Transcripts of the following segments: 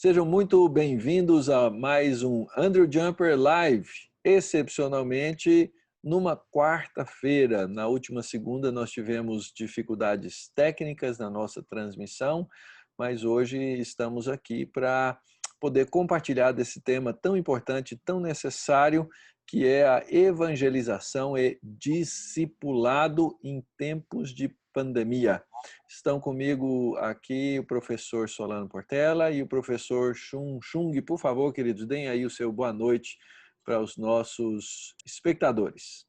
Sejam muito bem-vindos a mais um Andrew Jumper Live, excepcionalmente numa quarta-feira. Na última segunda nós tivemos dificuldades técnicas na nossa transmissão, mas hoje estamos aqui para poder compartilhar desse tema tão importante, tão necessário, que é a evangelização e discipulado em tempos de pandemia. Estão comigo aqui o professor Solano Portela e o professor Chung Chung. Por favor, queridos, deem aí o seu boa noite para os nossos espectadores.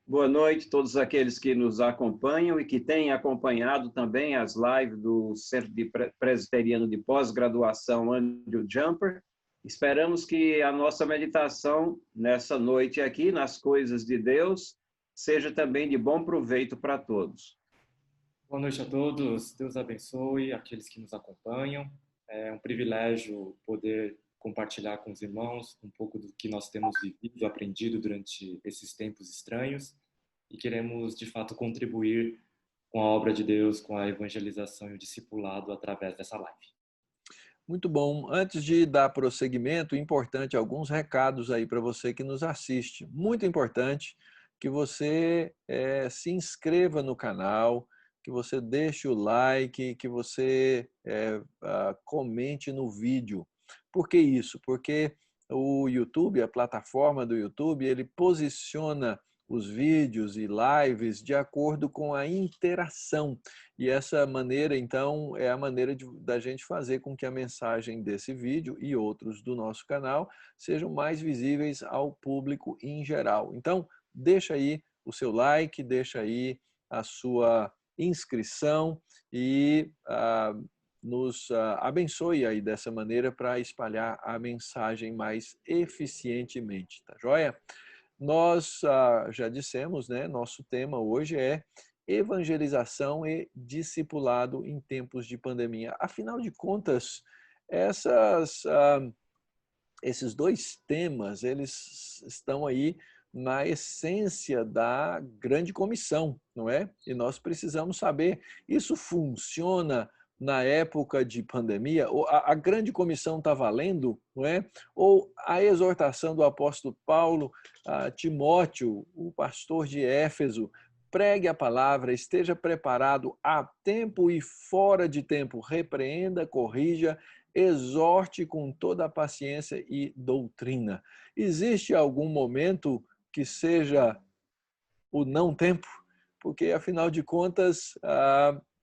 Boa noite a todos aqueles que nos acompanham e que têm acompanhado também as lives do Centro Presbiteriano de Pós-Graduação Andrew Jumper. Esperamos que a nossa meditação nessa noite aqui, nas coisas de Deus, seja também de bom proveito para todos. Boa noite a todos, Deus abençoe aqueles que nos acompanham. É um privilégio poder compartilhar com os irmãos um pouco do que nós temos vivido, aprendido durante esses tempos estranhos e queremos, de fato, contribuir com a obra de Deus, com a evangelização e o discipulado através dessa live. Muito bom. Antes de dar prosseguimento, importante alguns recados aí para você que nos assiste. Muito importante que você se inscreva no canal, que você deixe o like, que você comente no vídeo. Por que isso? Porque o YouTube, a plataforma do YouTube, ele posiciona os vídeos e lives de acordo com a interação. E essa maneira, então, é a maneira da gente fazer com que a mensagem desse vídeo e outros do nosso canal sejam mais visíveis ao público em geral. Então, deixa aí o seu like, deixa aí a sua inscrição e nos abençoe aí dessa maneira para espalhar a mensagem mais eficientemente, tá joia? Nós já dissemos, né? Nosso tema hoje é evangelização e discipulado em tempos de pandemia. Afinal de contas, esses dois temas, eles estão aí na essência da grande comissão, não é? E nós precisamos saber, isso funciona na época de pandemia? A grande comissão está valendo, não é? Ou a exortação do apóstolo Paulo a Timóteo, o pastor de Éfeso, pregue a palavra, esteja preparado a tempo e fora de tempo, repreenda, corrija, exorte com toda a paciência e doutrina. Existe algum momento que seja o não tempo? Porque, afinal de contas,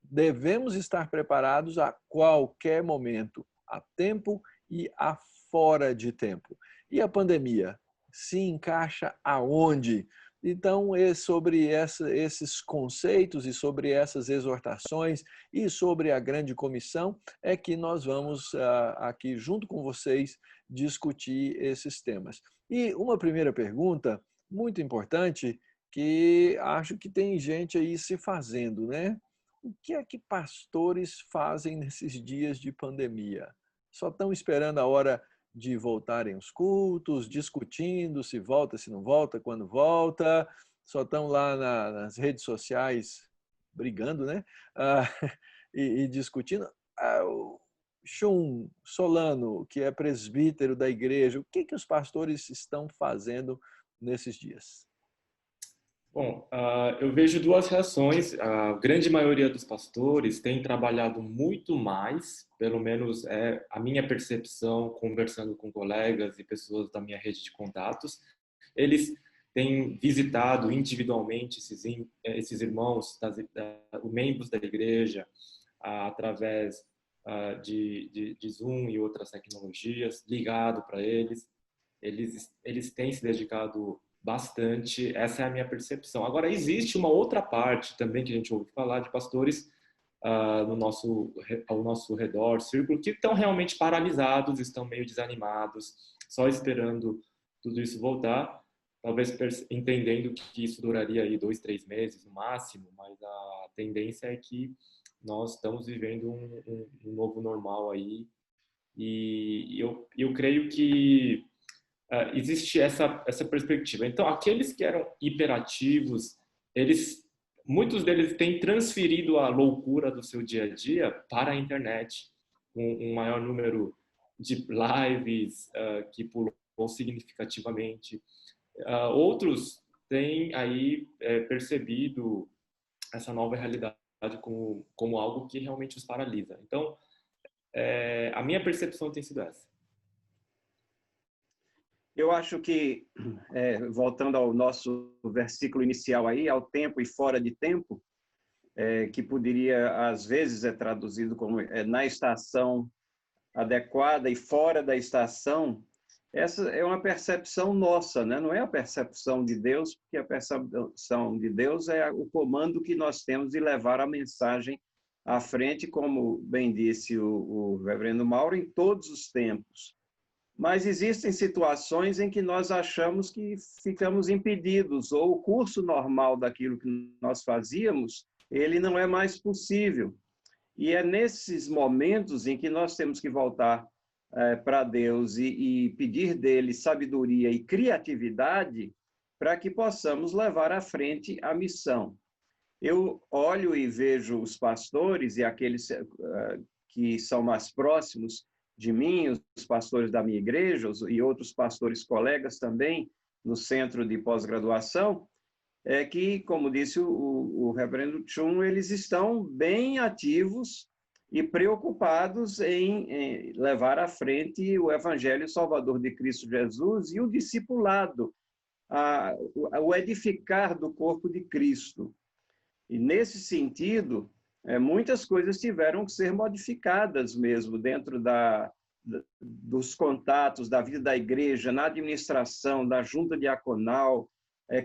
devemos estar preparados a qualquer momento, a tempo e a fora de tempo. E a pandemia se encaixa aonde? Então, sobre esses conceitos e sobre essas exortações e sobre a grande comissão é que nós vamos aqui junto com vocês discutir esses temas. E uma primeira pergunta muito importante que acho que tem gente aí se fazendo, né? O que é que pastores fazem nesses dias de pandemia? Só estão esperando a hora de voltarem os cultos, discutindo se volta, se não volta, quando volta, só estão lá nas redes sociais brigando, né? E discutindo. O Chung Solano, que é presbítero da igreja, o que os pastores estão fazendo nesses dias? Bom, eu vejo duas reações. A grande maioria dos pastores tem trabalhado muito mais, pelo menos é a minha percepção, conversando com colegas e pessoas da minha rede de contatos. Eles têm visitado individualmente esses irmãos, membros da igreja, através de Zoom e outras tecnologias, ligado para eles. Eles têm se dedicado bastante, essa é a minha percepção. Agora, existe uma outra parte também que a gente ouve falar de pastores ao nosso redor, círculo, que estão realmente paralisados, estão meio desanimados, só esperando tudo isso voltar, talvez entendendo que isso duraria aí 2, 3 meses no máximo, mas a tendência é que nós estamos vivendo um novo normal aí, e eu creio que existe essa perspectiva. Então, aqueles que eram hiperativos, muitos deles têm transferido a loucura do seu dia a dia para a internet, com um maior número de lives que pulou significativamente. Outros têm aí percebido essa nova realidade como algo que realmente os paralisa. Então, a minha percepção tem sido essa. Eu acho que, voltando ao nosso versículo inicial aí, ao tempo e fora de tempo, que poderia, às vezes, traduzido como na estação adequada e fora da estação, essa é uma percepção nossa, né? Não é a percepção de Deus, porque a percepção de Deus é o comando que nós temos de levar a mensagem à frente, como bem disse o reverendo Mauro, em todos os tempos. Mas existem situações em que nós achamos que ficamos impedidos, ou o curso normal daquilo que nós fazíamos, ele não é mais possível. E é nesses momentos em que nós temos que voltar para Deus e pedir dele sabedoria e criatividade para que possamos levar à frente a missão. Eu olho e vejo os pastores e aqueles que são mais próximos de mim, os pastores da minha igreja e outros pastores colegas também no centro de pós-graduação, que, como disse o reverendo Chum, eles estão bem ativos e preocupados em levar à frente o Evangelho Salvador de Cristo Jesus e o discipulado, o edificar do corpo de Cristo. E, nesse sentido, muitas coisas tiveram que ser modificadas mesmo dentro dos contatos da vida da igreja, na administração, da junta diaconal,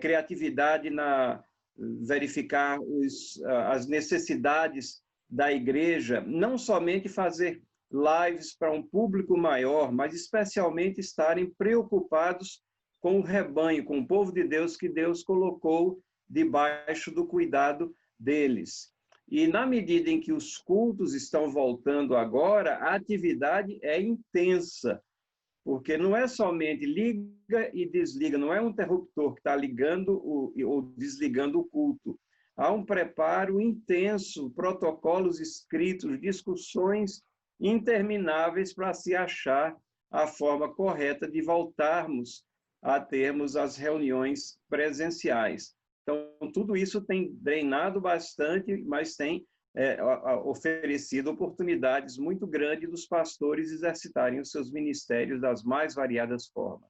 criatividade na verificar as necessidades da igreja, não somente fazer lives para um público maior, mas especialmente estarem preocupados com o rebanho, com o povo de Deus que Deus colocou debaixo do cuidado deles. E na medida em que os cultos estão voltando agora, a atividade é intensa, porque não é somente liga e desliga, não é um interruptor que está ligando ou desligando o culto. Há um preparo intenso, protocolos escritos, discussões intermináveis para se achar a forma correta de voltarmos a termos as reuniões presenciais. Então, tudo isso tem drenado bastante, mas tem oferecido oportunidades muito grandes dos pastores exercitarem os seus ministérios das mais variadas formas.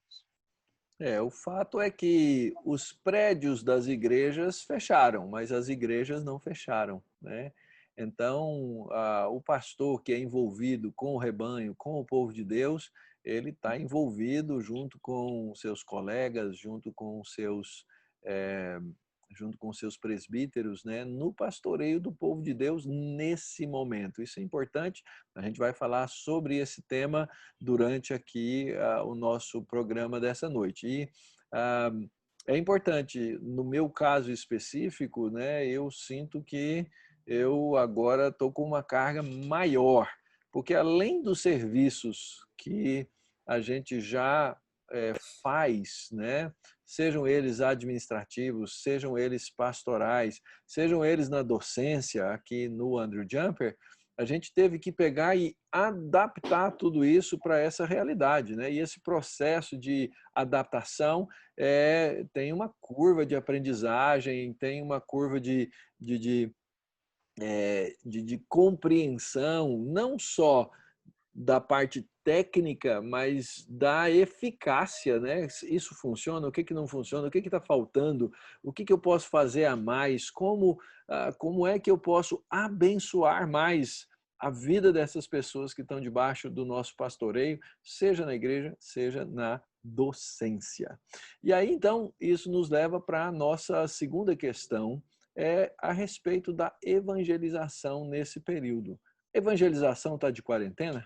O fato é que os prédios das igrejas fecharam, mas as igrejas não fecharam, né? Então, o pastor que é envolvido com o rebanho, com o povo de Deus, ele está envolvido junto com seus colegas, junto com seus presbíteros, né, no pastoreio do povo de Deus nesse momento. Isso é importante, a gente vai falar sobre esse tema durante aqui o nosso programa dessa noite. E é importante, no meu caso específico, né, eu sinto que eu agora estou com uma carga maior, porque além dos serviços que a gente já faz, né? Sejam eles administrativos, sejam eles pastorais, sejam eles na docência aqui no Andrew Jumper, a gente teve que pegar e adaptar tudo isso para essa realidade, né? E esse processo de adaptação tem uma curva de aprendizagem, tem uma curva de compreensão, não só da parte técnica, mas da eficácia, né? Isso funciona? O que não funciona? O que está faltando? O que eu posso fazer a mais? Como é que eu posso abençoar mais a vida dessas pessoas que estão debaixo do nosso pastoreio, seja na igreja, seja na docência? E aí, então, isso nos leva para a nossa segunda questão, a respeito da evangelização nesse período. Evangelização está de quarentena?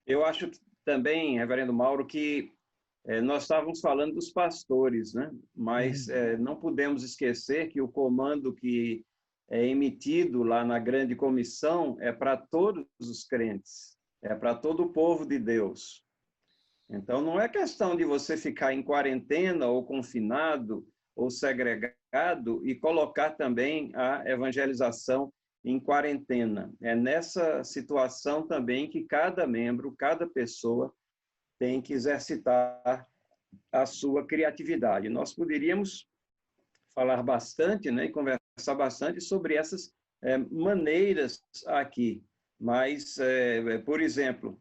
Eu acho também, reverendo Mauro, que nós estávamos falando dos pastores, né? Mas não podemos esquecer que o comando que é emitido lá na grande comissão é para todos os crentes, é para todo o povo de Deus. Então, não é questão de você ficar em quarentena ou confinado ou segregado e colocar também a evangelização em quarentena. É nessa situação também que cada membro, cada pessoa tem que exercitar a sua criatividade. Nós poderíamos falar bastante, né, e conversar bastante sobre essas maneiras aqui, mas, por exemplo,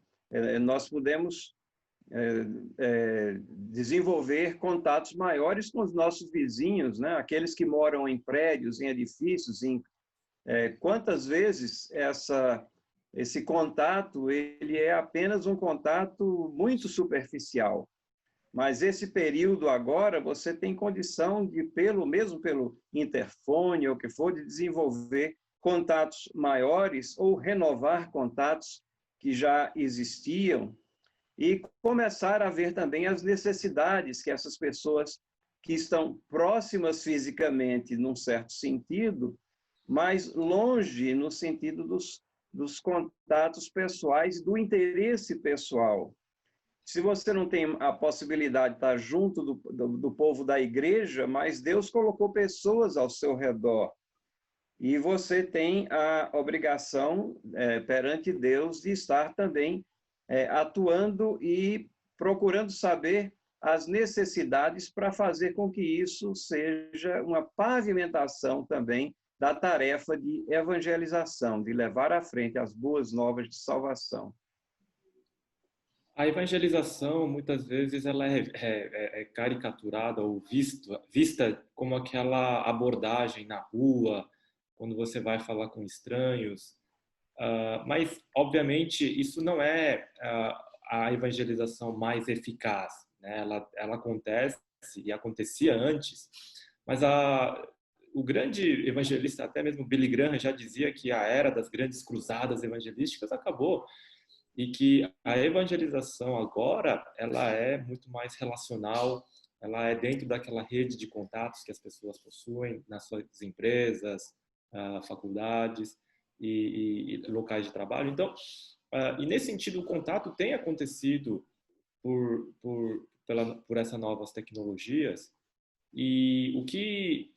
nós podemos desenvolver contatos maiores com os nossos vizinhos, né, aqueles que moram em prédios, em edifícios, quantas vezes esse contato ele é apenas um contato muito superficial. Mas esse período agora, você tem condição de, mesmo pelo interfone ou o que for, de desenvolver contatos maiores ou renovar contatos que já existiam e começar a ver também as necessidades que essas pessoas que estão próximas fisicamente, num certo sentido, mas longe no sentido dos contatos pessoais, do interesse pessoal. Se você não tem a possibilidade de estar junto do povo da igreja, mas Deus colocou pessoas ao seu redor. E você tem a obrigação, perante Deus, de estar também atuando e procurando saber as necessidades para fazer com que isso seja uma pavimentação também da tarefa de evangelização, de levar à frente as boas novas de salvação. A evangelização, muitas vezes, ela é caricaturada ou vista como aquela abordagem na rua, quando você vai falar com estranhos. Mas, obviamente, isso não é a evangelização mais eficaz, né? Ela acontece e acontecia antes, mas o grande evangelista, até mesmo Billy Graham, já dizia que a era das grandes cruzadas evangelísticas acabou. E que a evangelização agora, ela é muito mais relacional, ela é dentro daquela rede de contatos que as pessoas possuem nas suas empresas, faculdades e locais de trabalho. Então, e nesse sentido, o contato tem acontecido por essas novas tecnologias, e o que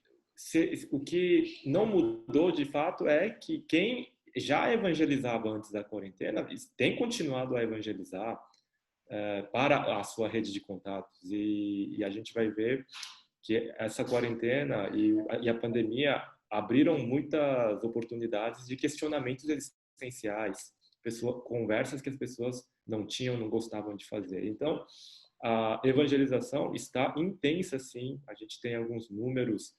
não mudou de fato é que quem já evangelizava antes da quarentena tem continuado a evangelizar para a sua rede de contatos, e a gente vai ver que essa quarentena e a pandemia abriram muitas oportunidades de questionamentos existenciais, conversas que as pessoas não tinham, não gostavam de fazer. Então, a evangelização está intensa, sim. A gente tem alguns números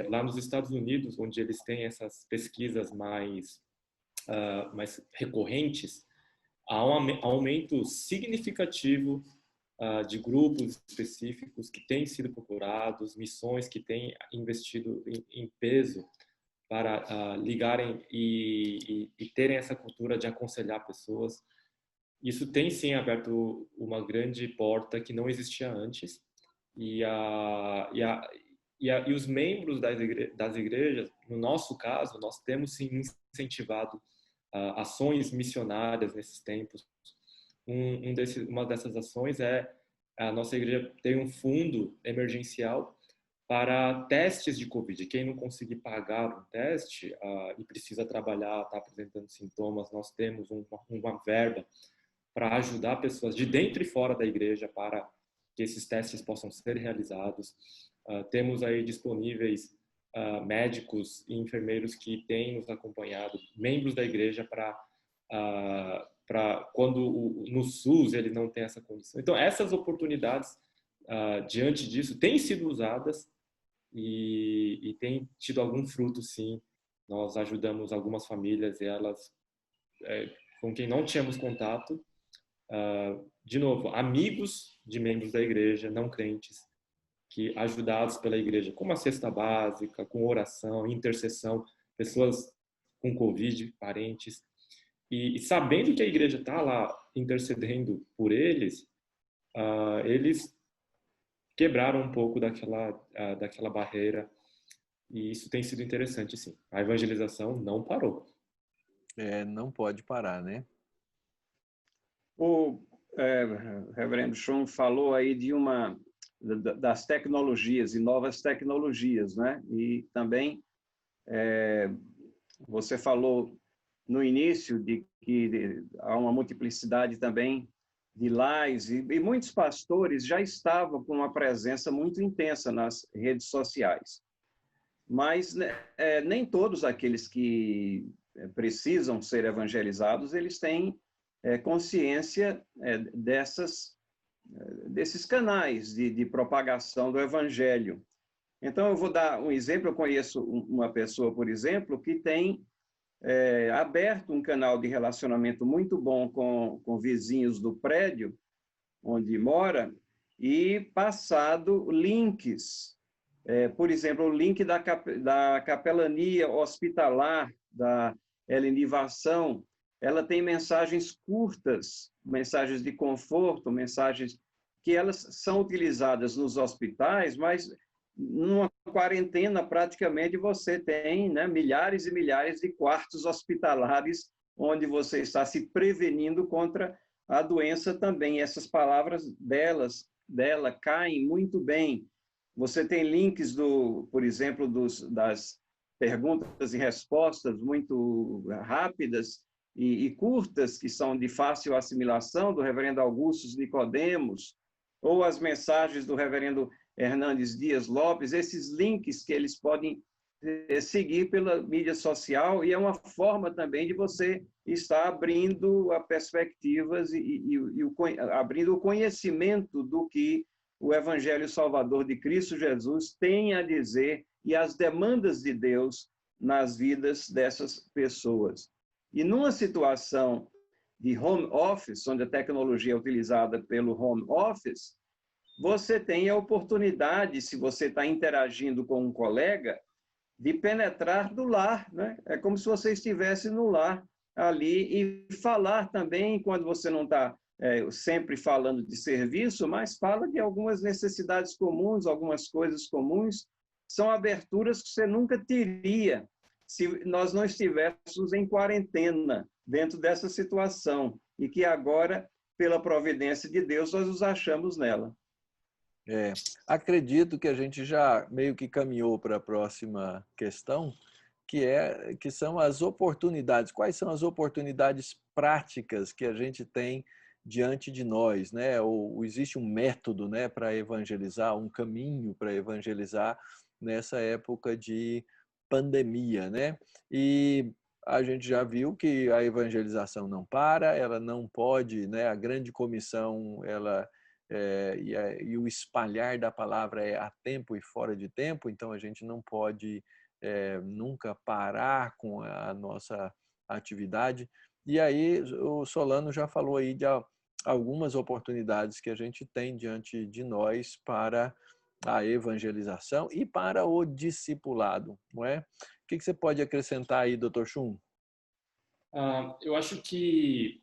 lá nos Estados Unidos, onde eles têm essas pesquisas mais recorrentes, há um aumento significativo de grupos específicos que têm sido procurados, missões que têm investido em peso para ligarem e terem essa cultura de aconselhar pessoas. Isso tem, sim, aberto uma grande porta que não existia antes, e os membros das igrejas, no nosso caso, nós temos, sim, incentivado ações missionárias nesses tempos. Uma dessas ações é a nossa igreja tem um fundo emergencial para testes de Covid. Quem não conseguir pagar um teste e precisa trabalhar, está apresentando sintomas, nós temos uma verba para ajudar pessoas de dentro e fora da igreja para que esses testes possam ser realizados. Temos aí disponíveis médicos e enfermeiros que têm nos acompanhado, membros da igreja, para quando no SUS ele não tem essa condição. Então, essas oportunidades, diante disso, têm sido usadas e têm tido algum fruto, sim. Nós ajudamos algumas famílias, e elas, com quem não tínhamos contato, de novo, amigos de membros da igreja, não crentes, que ajudados pela igreja com uma cesta básica, com oração, intercessão, pessoas com Covid, parentes, e sabendo que a igreja está lá intercedendo por eles, eles quebraram um pouco daquela barreira, e isso tem sido interessante, sim. A evangelização não parou. Não pode parar, né? O reverendo Schum falou aí das tecnologias e novas tecnologias, né? E também Você falou no início de que há uma multiplicidade também de lives, e muitos pastores já estavam com uma presença muito intensa nas redes sociais. Mas nem todos aqueles que precisam ser evangelizados, eles têm consciência desses canais de propagação do evangelho. Então, eu vou dar um exemplo. Eu conheço uma pessoa, por exemplo, que tem aberto um canal de relacionamento muito bom com vizinhos do prédio onde mora e passado links. Por exemplo, o link da capelania hospitalar da Helenivação, ela tem mensagens curtas, mensagens de conforto, mensagens que elas são utilizadas nos hospitais, mas numa quarentena praticamente você tem, né, milhares e milhares de quartos hospitalares onde você está se prevenindo contra a doença também. Essas palavras dela caem muito bem. Você tem links, por exemplo, das perguntas e respostas muito rápidas e curtas, que são de fácil assimilação, do reverendo Augusto Nicodemos, ou as mensagens do reverendo Hernandes Dias Lopes, esses links que eles podem seguir pela mídia social, e é uma forma também de você estar abrindo a perspectivas abrindo o conhecimento do que o Evangelho Salvador de Cristo Jesus tem a dizer e as demandas de Deus nas vidas dessas pessoas. E numa situação de home office, onde a tecnologia é utilizada pelo home office, você tem a oportunidade, se você está interagindo com um colega, de penetrar do lar, né? É como se você estivesse no lar ali e falar também, quando você não está sempre falando de serviço, mas fala de algumas necessidades comuns, algumas coisas comuns, são aberturas que você nunca teria se nós não estivéssemos em quarentena dentro dessa situação, e que agora, pela providência de Deus, nós nos achamos nela. Acredito que a gente já meio que caminhou para a próxima questão, que são as oportunidades. Quais são as oportunidades práticas que a gente tem diante de nós, né? Ou existe um método, né, para evangelizar, um caminho para evangelizar nessa época de pandemia, né? E a gente já viu que a evangelização não para, ela não pode, né? A grande comissão, e o espalhar da palavra é a tempo e fora de tempo, então a gente não pode nunca parar com a nossa atividade. E aí o Solano já falou aí de algumas oportunidades que a gente tem diante de nós para a evangelização e para o discipulado, não é? O que você pode acrescentar aí, Dr. Chum? Eu acho que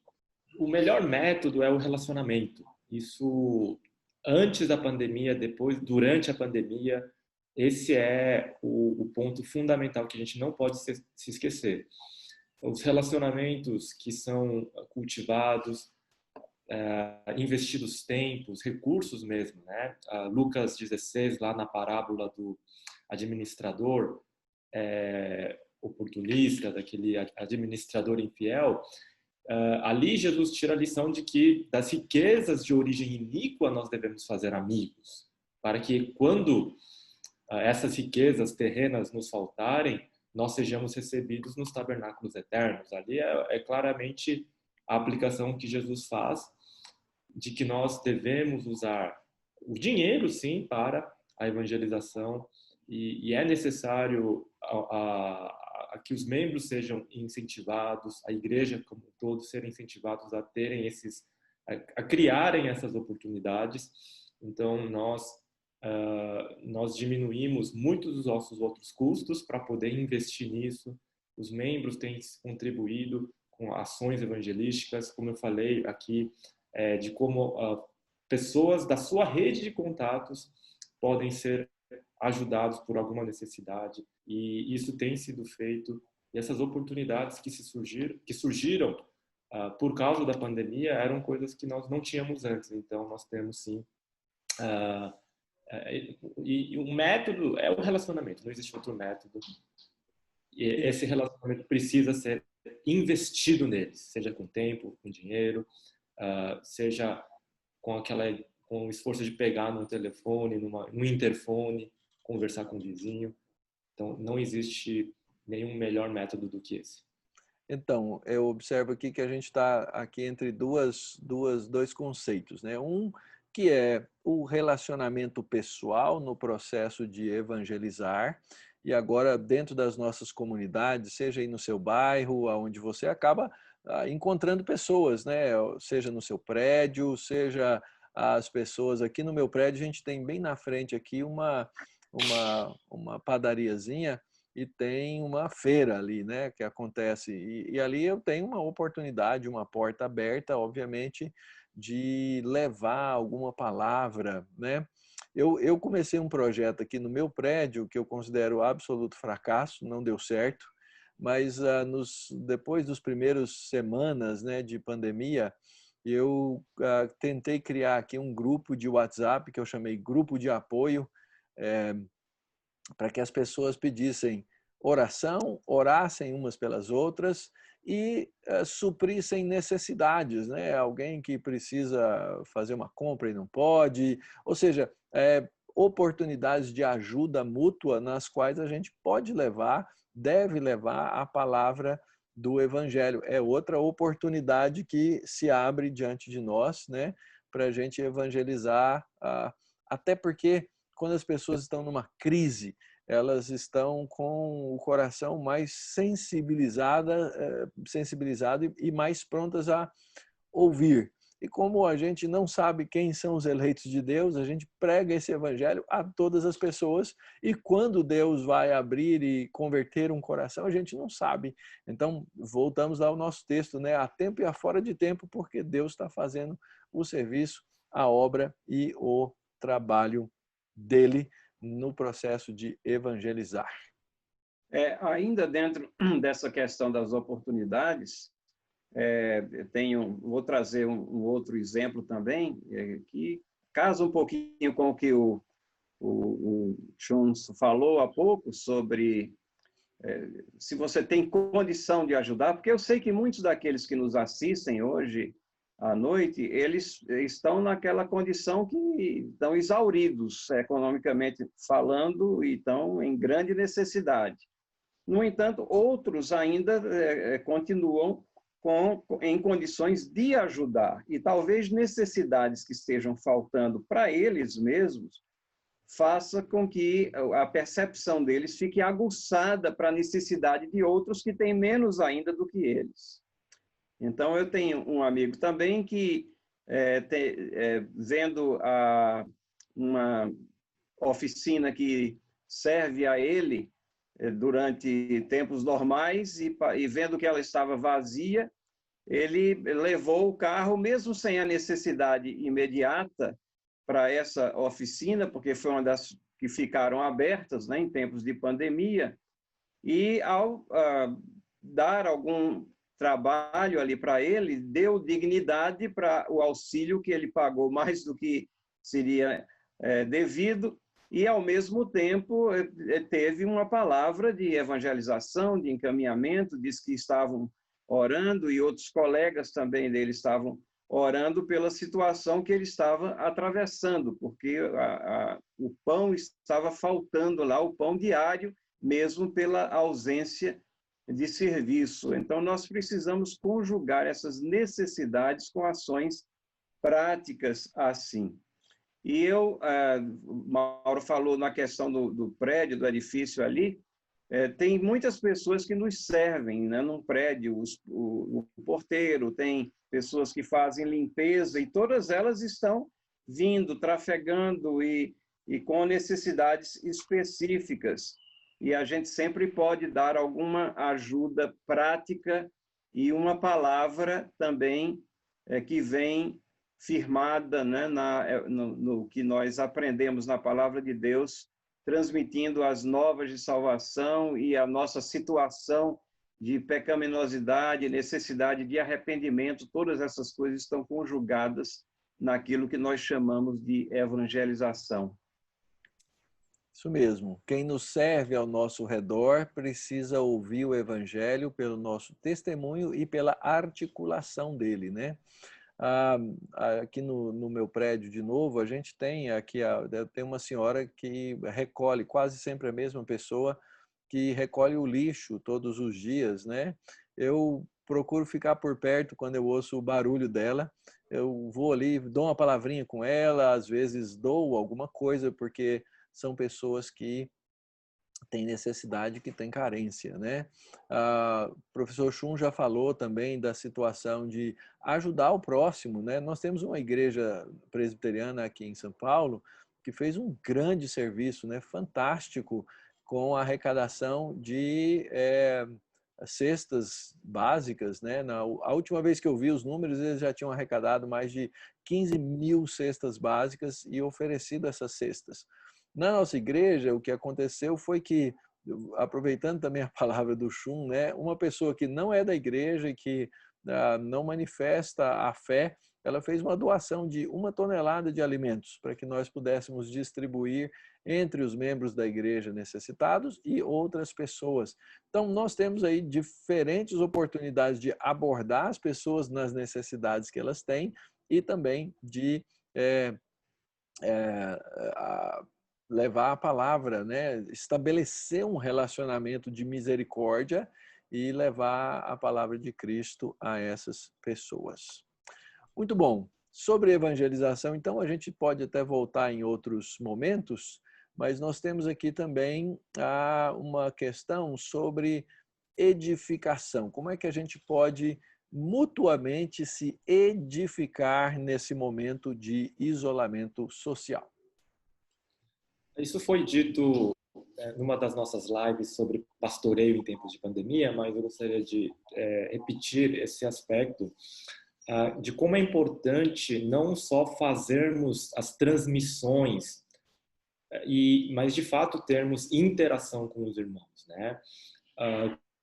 o melhor método é o relacionamento. Isso antes da pandemia, depois, durante a pandemia, esse é o ponto fundamental que a gente não pode se esquecer. Os relacionamentos que são cultivados, investidos tempos, recursos mesmo, né? Lucas 16, lá na parábola do administrador oportunista, daquele administrador infiel, ali Jesus tira a lição de que das riquezas de origem iníqua nós devemos fazer amigos, para que quando essas riquezas terrenas nos faltarem, nós sejamos recebidos nos tabernáculos eternos. Ali é claramente a aplicação que Jesus faz de que nós devemos usar o dinheiro, sim, para a evangelização, e é necessário que os membros sejam incentivados, a igreja como um todo serem incentivados a terem a criarem essas oportunidades. Então nós diminuímos muitos dos nossos outros custos para poder investir nisso. Os membros têm contribuído com ações evangelísticas, como eu falei aqui, de como pessoas da sua rede de contatos podem ser ajudados por alguma necessidade, e isso tem sido feito. E essas oportunidades que surgiram por causa da pandemia eram coisas que nós não tínhamos antes. Então nós temos sim, e o método é o relacionamento, não existe outro método. esse relacionamento precisa ser investido neles, seja com tempo, com dinheiro, seja com o esforço de pegar no telefone, no interfone, conversar com o vizinho. Então, não existe nenhum melhor método do que esse. Então, eu observo aqui que a gente está aqui entre dois conceitos, né? Um que é o relacionamento pessoal no processo de evangelizar, e agora dentro das nossas comunidades, seja aí no seu bairro, onde você acaba encontrando pessoas, né? Seja no seu prédio, seja as pessoas aqui no meu prédio, a gente tem bem na frente aqui uma padariazinha, e tem uma feira ali, né, que acontece. E ali eu tenho uma oportunidade, uma porta aberta, obviamente, de levar alguma palavra, né? Eu comecei um projeto aqui no meu prédio que eu considero absoluto fracasso, não deu certo, mas depois dos primeiros semanas, né, de pandemia, eu tentei criar aqui um grupo de WhatsApp que eu chamei Grupo de Apoio, para que as pessoas pedissem oração, orassem umas pelas outras e suprissem necessidades, né? Alguém que precisa fazer uma compra e não pode, ou seja, oportunidades de ajuda mútua nas quais a gente pode levar, deve levar a palavra do Evangelho. É outra oportunidade que se abre diante de nós, né? Para a gente evangelizar, até porque quando as pessoas estão numa crise, elas estão com o coração mais sensibilizado e mais prontas a ouvir. E como a gente não sabe quem são os eleitos de Deus, a gente prega esse evangelho a todas as pessoas, e quando Deus vai abrir e converter um coração, a gente não sabe. Então, voltamos ao nosso texto, né? A tempo e a fora de tempo, porque Deus está fazendo o serviço, a obra e o trabalho dele no processo de evangelizar. Ainda dentro dessa questão das oportunidades, vou trazer um outro exemplo também, que casa um pouquinho com o que o Chun falou há pouco sobre se você tem condição de ajudar, porque eu sei que muitos daqueles que nos assistem hoje à noite, eles estão naquela condição que estão exauridos economicamente falando e estão em grande necessidade. No entanto, outros ainda continuam em condições de ajudar, e talvez necessidades que estejam faltando para eles mesmos faça com que a percepção deles fique aguçada para a necessidade de outros que têm menos ainda do que eles. Então, eu tenho um amigo também que, vendo uma oficina que serve a ele durante tempos normais e vendo que ela estava vazia, ele levou o carro, mesmo sem a necessidade imediata para essa oficina, porque foi uma das que ficaram abertas, né, em tempos de pandemia, e ao dar algum trabalho ali para ele, deu dignidade para o auxílio que ele pagou mais do que seria devido, e ao mesmo tempo teve uma palavra de evangelização, de encaminhamento, diz que estavam orando e outros colegas também dele estavam orando pela situação que ele estava atravessando, porque o pão estava faltando lá, o pão diário, mesmo pela ausência de serviço. Então, nós precisamos conjugar essas necessidades com ações práticas assim. E Mauro falou na questão do prédio, do edifício ali, tem muitas pessoas que nos servem, né, num prédio, o porteiro, tem pessoas que fazem limpeza, e todas elas estão vindo, trafegando e com necessidades específicas. E a gente sempre pode dar alguma ajuda prática e uma palavra também que vem firmada, né, no que nós aprendemos na palavra de Deus, transmitindo as novas de salvação e a nossa situação de pecaminosidade, necessidade de arrependimento. Todas essas coisas estão conjugadas naquilo que nós chamamos de evangelização. Isso mesmo. Quem nos serve ao nosso redor precisa ouvir o evangelho pelo nosso testemunho e pela articulação dele, né? Ah, aqui no meu prédio, de novo, a gente tem aqui tem uma senhora que recolhe, quase sempre a mesma pessoa, que recolhe o lixo todos os dias, né? Eu procuro ficar por perto quando eu ouço o barulho dela. Eu vou ali, dou uma palavrinha com ela, às vezes dou alguma coisa, porque são pessoas que têm necessidade, que têm carência, né? O professor Chun já falou também da situação de ajudar o próximo, né? Nós temos uma igreja presbiteriana aqui em São Paulo que fez um grande serviço, né? Fantástico, com a arrecadação de cestas básicas, né? A última vez que eu vi os números, eles já tinham arrecadado mais de 15 mil cestas básicas e oferecido essas cestas. Na nossa igreja, o que aconteceu foi que, aproveitando também a palavra do Chun, né, uma pessoa que não é da igreja e que não manifesta a fé, ela fez uma doação de 1 tonelada de alimentos para que nós pudéssemos distribuir entre os membros da igreja necessitados e outras pessoas. Então, nós temos aí diferentes oportunidades de abordar as pessoas nas necessidades que elas têm e também de levar a palavra, né? Estabelecer um relacionamento de misericórdia e levar a palavra de Cristo a essas pessoas. Muito bom. Sobre evangelização, então, a gente pode até voltar em outros momentos, mas nós temos aqui também uma questão sobre edificação. Como é que a gente pode mutuamente se edificar nesse momento de isolamento social? Isso foi dito numa das nossas lives sobre pastoreio em tempos de pandemia, mas eu gostaria de repetir esse aspecto de como é importante não só fazermos as transmissões, mas de fato termos interação com os irmãos, né?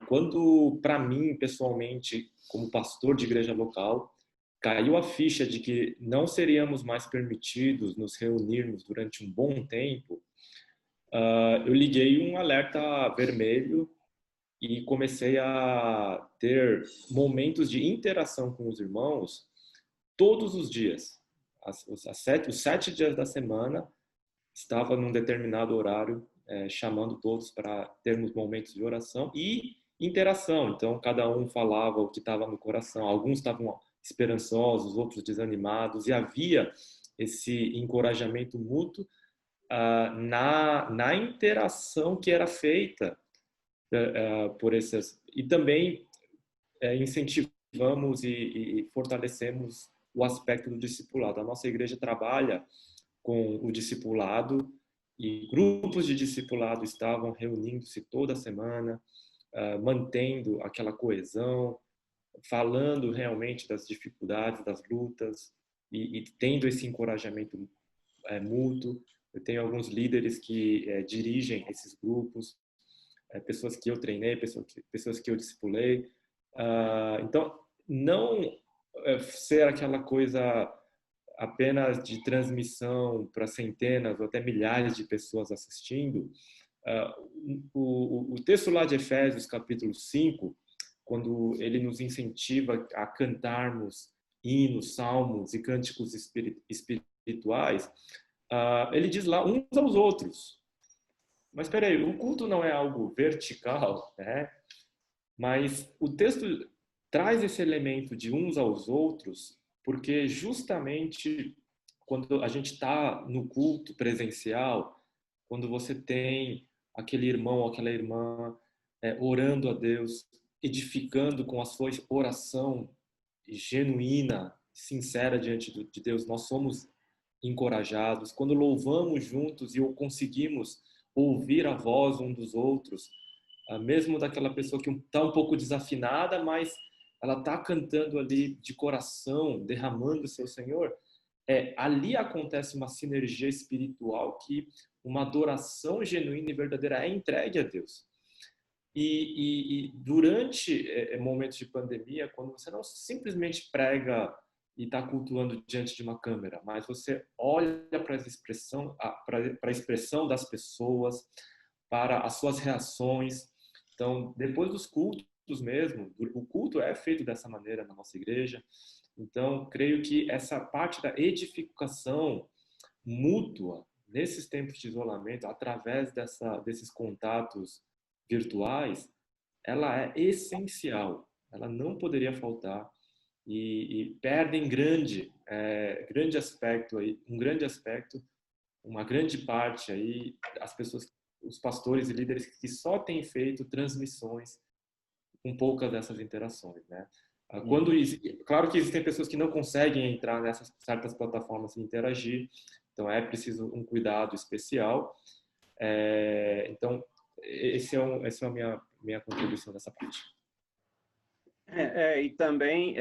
Quando, para mim, pessoalmente, como pastor de igreja local, caiu a ficha de que não seríamos mais permitidos nos reunirmos durante um bom tempo, eu liguei um alerta vermelho e comecei a ter momentos de interação com os irmãos todos os dias. Os 7 dias da semana, estava num determinado horário, chamando todos para termos momentos de oração e interação. Então, cada um falava o que estava no coração. Alguns estavam esperançosos, outros desanimados, e havia esse encorajamento mútuo na interação que era feita por essas. E também incentivamos e fortalecemos o aspecto do discipulado. A nossa igreja trabalha com o discipulado e grupos de discipulado estavam reunindo-se toda semana, mantendo aquela coesão, falando realmente das dificuldades, das lutas e tendo esse encorajamento mútuo. Eu tenho alguns líderes que dirigem esses grupos, pessoas que eu treinei, pessoas que eu discipulei. Então, não ser aquela coisa apenas de transmissão para centenas ou até milhares de pessoas assistindo. O texto lá de Efésios, capítulo 5, quando ele nos incentiva a cantarmos hinos, salmos e cânticos espirituais, ele diz lá uns aos outros. Mas espera aí, o culto não é algo vertical, né? Mas o texto traz esse elemento de uns aos outros porque justamente quando a gente está no culto presencial, quando você tem aquele irmão ou aquela irmã orando a Deus, edificando com a sua oração genuína, sincera diante de Deus, nós somos encorajados. Quando louvamos juntos e conseguimos ouvir a voz um dos outros, mesmo daquela pessoa que está um pouco desafinada, mas ela está cantando ali de coração, derramando o seu Senhor, ali acontece uma sinergia espiritual que uma adoração genuína e verdadeira é entregue a Deus. E durante momentos de pandemia, quando você não simplesmente prega e está cultuando diante de uma câmera, mas você olha para a expressão das pessoas, para as suas reações. Então, depois dos cultos mesmo, o culto é feito dessa maneira na nossa igreja. Então, creio que essa parte da edificação mútua nesses tempos de isolamento, através desses contatos virtuais, ela é essencial. Ela não poderia faltar e perdem grande aspecto aí, um grande aspecto, uma grande parte aí, as pessoas, os pastores e líderes que só têm feito transmissões com poucas dessas interações, né? Claro que existem pessoas que não conseguem entrar nessas certas plataformas e interagir, então é preciso um cuidado especial. Então, essa é a minha contribuição nessa parte. E também,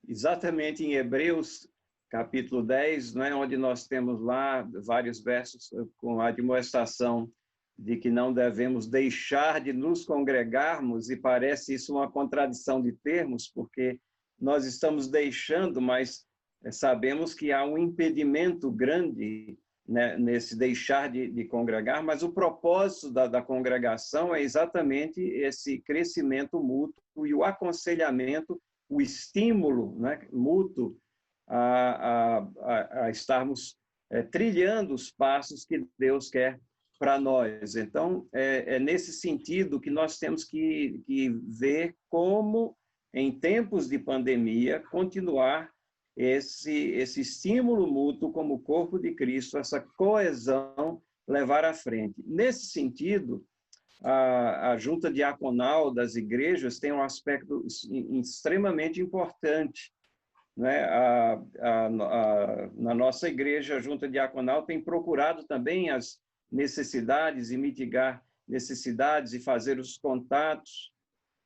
exatamente em Hebreus, capítulo 10, né, onde nós temos lá vários versos com a demonstração de que não devemos deixar de nos congregarmos, e parece isso uma contradição de termos, porque nós estamos deixando, mas sabemos que há um impedimento grande, né, nesse deixar de congregar, mas o propósito da congregação é exatamente esse crescimento mútuo e o aconselhamento, o estímulo, né, mútuo a estarmos trilhando os passos que Deus quer para nós. Então, é nesse sentido que nós temos que ver como, em tempos de pandemia, continuar esse estímulo mútuo como corpo de Cristo, essa coesão levar à frente. Nesse sentido, a junta diaconal das igrejas tem um aspecto extremamente importante, né? Na nossa igreja, a junta diaconal tem procurado também as necessidades e mitigar necessidades e fazer os contatos,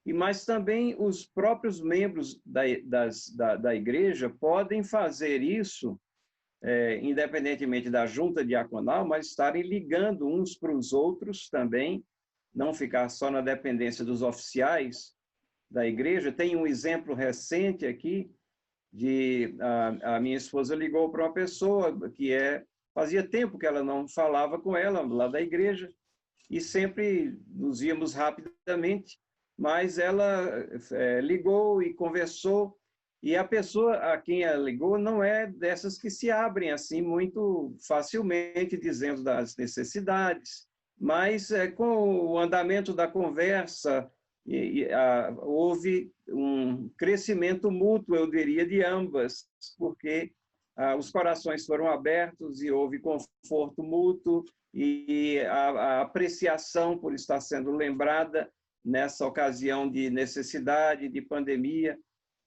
mas também os próprios membros da igreja podem fazer isso, independentemente da junta diaconal, mas estarem ligando uns para os outros também, não ficar só na dependência dos oficiais da igreja. Tem um exemplo recente aqui, a minha esposa ligou para uma pessoa que fazia tempo que ela não falava com ela, lá da igreja, e sempre nos íamos rapidamente, mas ela ligou e conversou, e a pessoa a quem ela ligou não é dessas que se abrem assim muito facilmente, dizendo das necessidades, mas com o andamento da conversa, houve um crescimento mútuo, eu diria, de ambas, porque os corações foram abertos e houve conforto mútuo e a apreciação por estar sendo lembrada nessa ocasião de necessidade, de pandemia.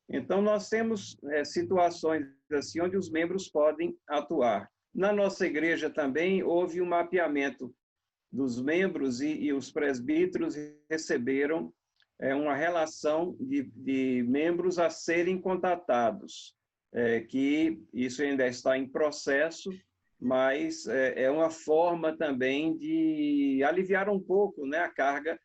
Então, nós temos situações assim onde os membros podem atuar. Na nossa igreja também houve um mapeamento dos membros e os presbíteros receberam uma relação de membros a serem contatados, que isso ainda está em processo, mas é uma forma também de aliviar um pouco, né, a carga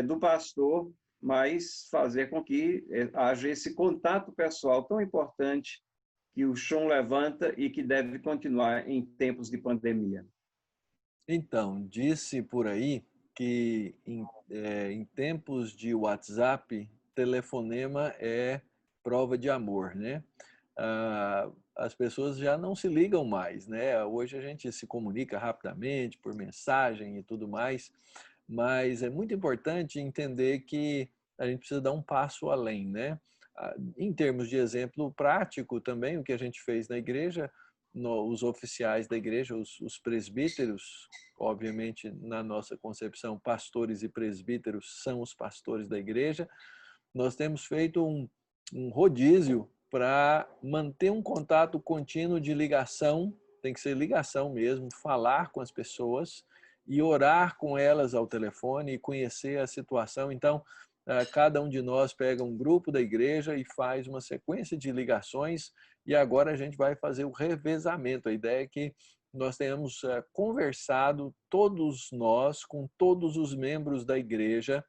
do pastor, mas fazer com que haja esse contato pessoal tão importante que o chão levanta e que deve continuar em tempos de pandemia. Então, disse por aí que em tempos de WhatsApp, telefonema é prova de amor, né? As pessoas já não se ligam mais, né? Hoje a gente se comunica rapidamente por mensagem e tudo mais, mas é muito importante entender que a gente precisa dar um passo além, né? Em termos de exemplo prático também, o que a gente fez na igreja, os oficiais da igreja, os presbíteros, obviamente na nossa concepção, pastores e presbíteros são os pastores da igreja, nós temos feito um rodízio para manter um contato contínuo de ligação, tem que ser ligação mesmo, falar com as pessoas e orar com elas ao telefone e conhecer a situação. Então, cada um de nós pega um grupo da igreja e faz uma sequência de ligações e agora a gente vai fazer o revezamento. A ideia é que nós tenhamos conversado, todos nós, com todos os membros da igreja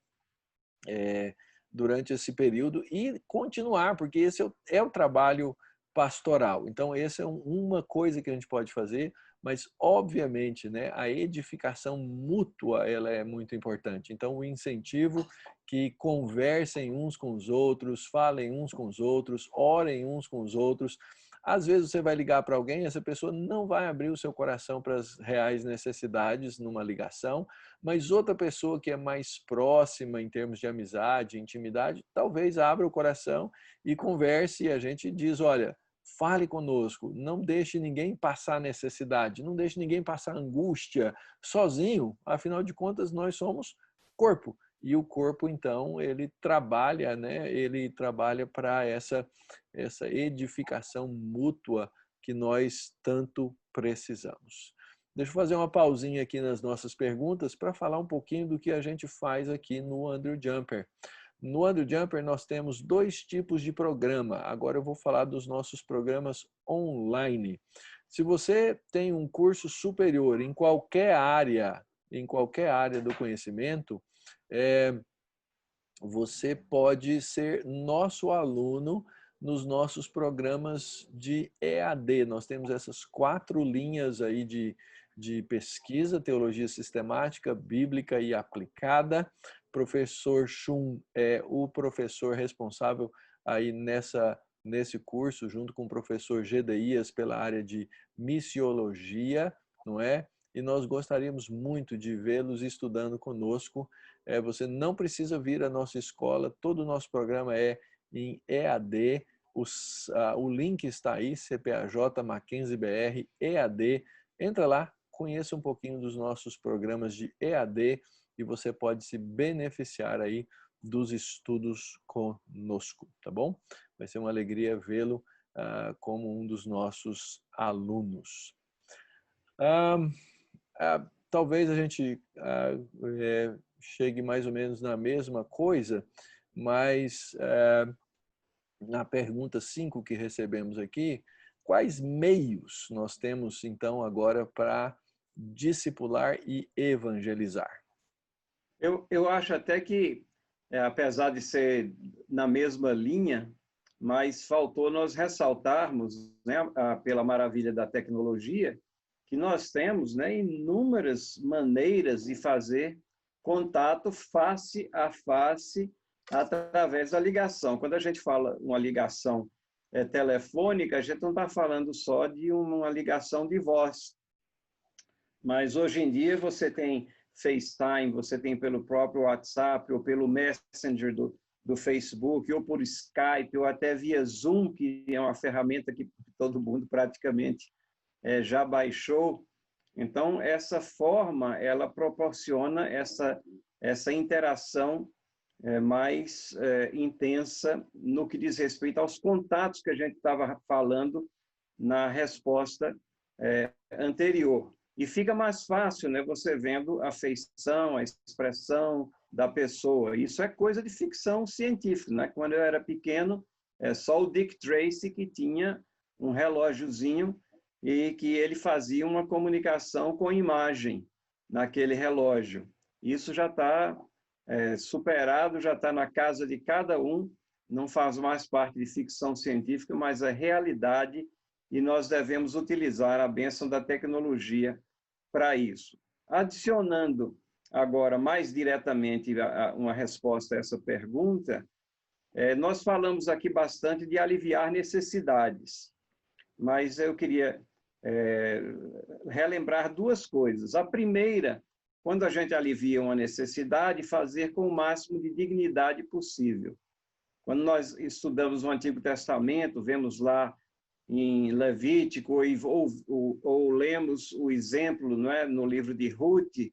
durante esse período e continuar, porque esse é o trabalho pastoral. Então, essa é uma coisa que a gente pode fazer, mas, obviamente, né, a edificação mútua ela é muito importante. Então, o incentivo que conversem uns com os outros, falem uns com os outros, orem uns com os outros. Às vezes você vai ligar para alguém, essa pessoa não vai abrir o seu coração para as reais necessidades numa ligação, mas outra pessoa que é mais próxima em termos de amizade, intimidade, talvez abra o coração e converse, e a gente diz, olha, fale conosco, não deixe ninguém passar necessidade, não deixe ninguém passar angústia sozinho, afinal de contas nós somos corpo. E o corpo, então, ele trabalha, né? Ele trabalha para essa edificação mútua que nós tanto precisamos. Deixa eu fazer uma pausinha aqui nas nossas perguntas para falar um pouquinho do que a gente faz aqui no Andrew Jumper. No Andrew Jumper nós temos 2 tipos de programa. Agora eu vou falar dos nossos programas online. Se você tem um curso superior em qualquer área do conhecimento, você pode ser nosso aluno nos nossos programas de EAD. Nós temos essas 4 linhas aí de pesquisa, teologia sistemática, bíblica e aplicada. Professor Chun é o professor responsável aí nesse curso, junto com o professor Gedeias pela área de missiologia, não é? E nós gostaríamos muito de vê-los estudando conosco. Você não precisa vir à nossa escola, todo o nosso programa é em EAD, o link está aí, CPAJ Mackenzie BR, EAD. Entra lá, conheça um pouquinho dos nossos programas de EAD e você pode se beneficiar aí dos estudos conosco, tá bom? Vai ser uma alegria vê-lo como um dos nossos alunos. Talvez a gente chegue mais ou menos na mesma coisa, mas na pergunta 5 que recebemos aqui, quais meios nós temos então agora para discipular e evangelizar? Eu acho até que, apesar de ser na mesma linha, mas faltou nós ressaltarmos, né, pela maravilha da tecnologia, que nós temos, né, inúmeras maneiras de fazer contato face a face através da ligação. Quando a gente fala uma ligação telefônica, a gente não está falando só de uma ligação de voz, mas hoje em dia você tem FaceTime, você tem pelo próprio WhatsApp, ou pelo Messenger do Facebook, ou por Skype, ou até via Zoom, que é uma ferramenta que todo mundo praticamente já baixou. Então, essa forma, ela proporciona essa interação mais intensa no que diz respeito aos contatos que a gente estava falando na resposta anterior. E fica mais fácil, né, você vendo a feição, a expressão da pessoa. Isso é coisa de ficção científica, né? Quando eu era pequeno, só o Dick Tracy que tinha um relógiozinho e que ele fazia uma comunicação com imagem naquele relógio. Isso já está superado, já está na casa de cada um, não faz mais parte de ficção científica, mas é realidade, e nós devemos utilizar a bênção da tecnologia para isso. Adicionando agora mais diretamente uma resposta a essa pergunta, nós falamos aqui bastante de aliviar necessidades, mas eu queria relembrar 2 coisas. A primeira, quando a gente alivia uma necessidade, fazer com o máximo de dignidade possível. Quando nós estudamos o Antigo Testamento, vemos lá em Levítico, ou lemos o exemplo, não é, no livro de Ruth,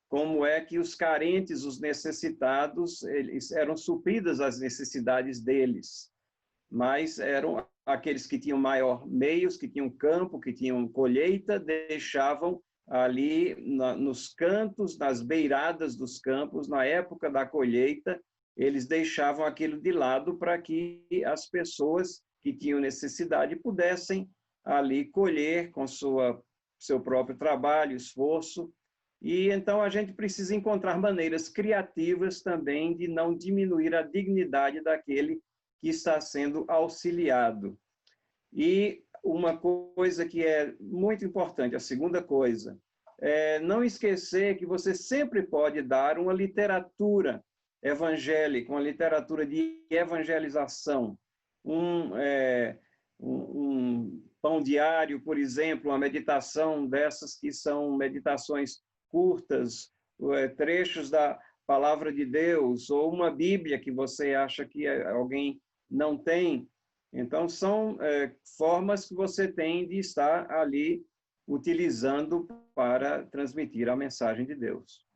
como é que os carentes, os necessitados, eles eram supridas as necessidades deles, mas eram aqueles que tinham maior meios, que tinham campo, que tinham colheita, deixavam ali nos cantos, nas beiradas dos campos, na época da colheita, eles deixavam aquilo de lado para que as pessoas que tinham necessidade pudessem ali colher com seu próprio trabalho, esforço. E então a gente precisa encontrar maneiras criativas também de não diminuir a dignidade daquele que está sendo auxiliado. E uma coisa que é muito importante, a segunda coisa, é não esquecer que você sempre pode dar uma literatura evangélica, uma literatura de evangelização, um pão diário, por exemplo, uma meditação dessas que são meditações curtas, trechos da palavra de Deus, ou uma Bíblia que você acha que alguém não tem. Então, são formas que você tem de estar ali utilizando para transmitir a mensagem de Deus.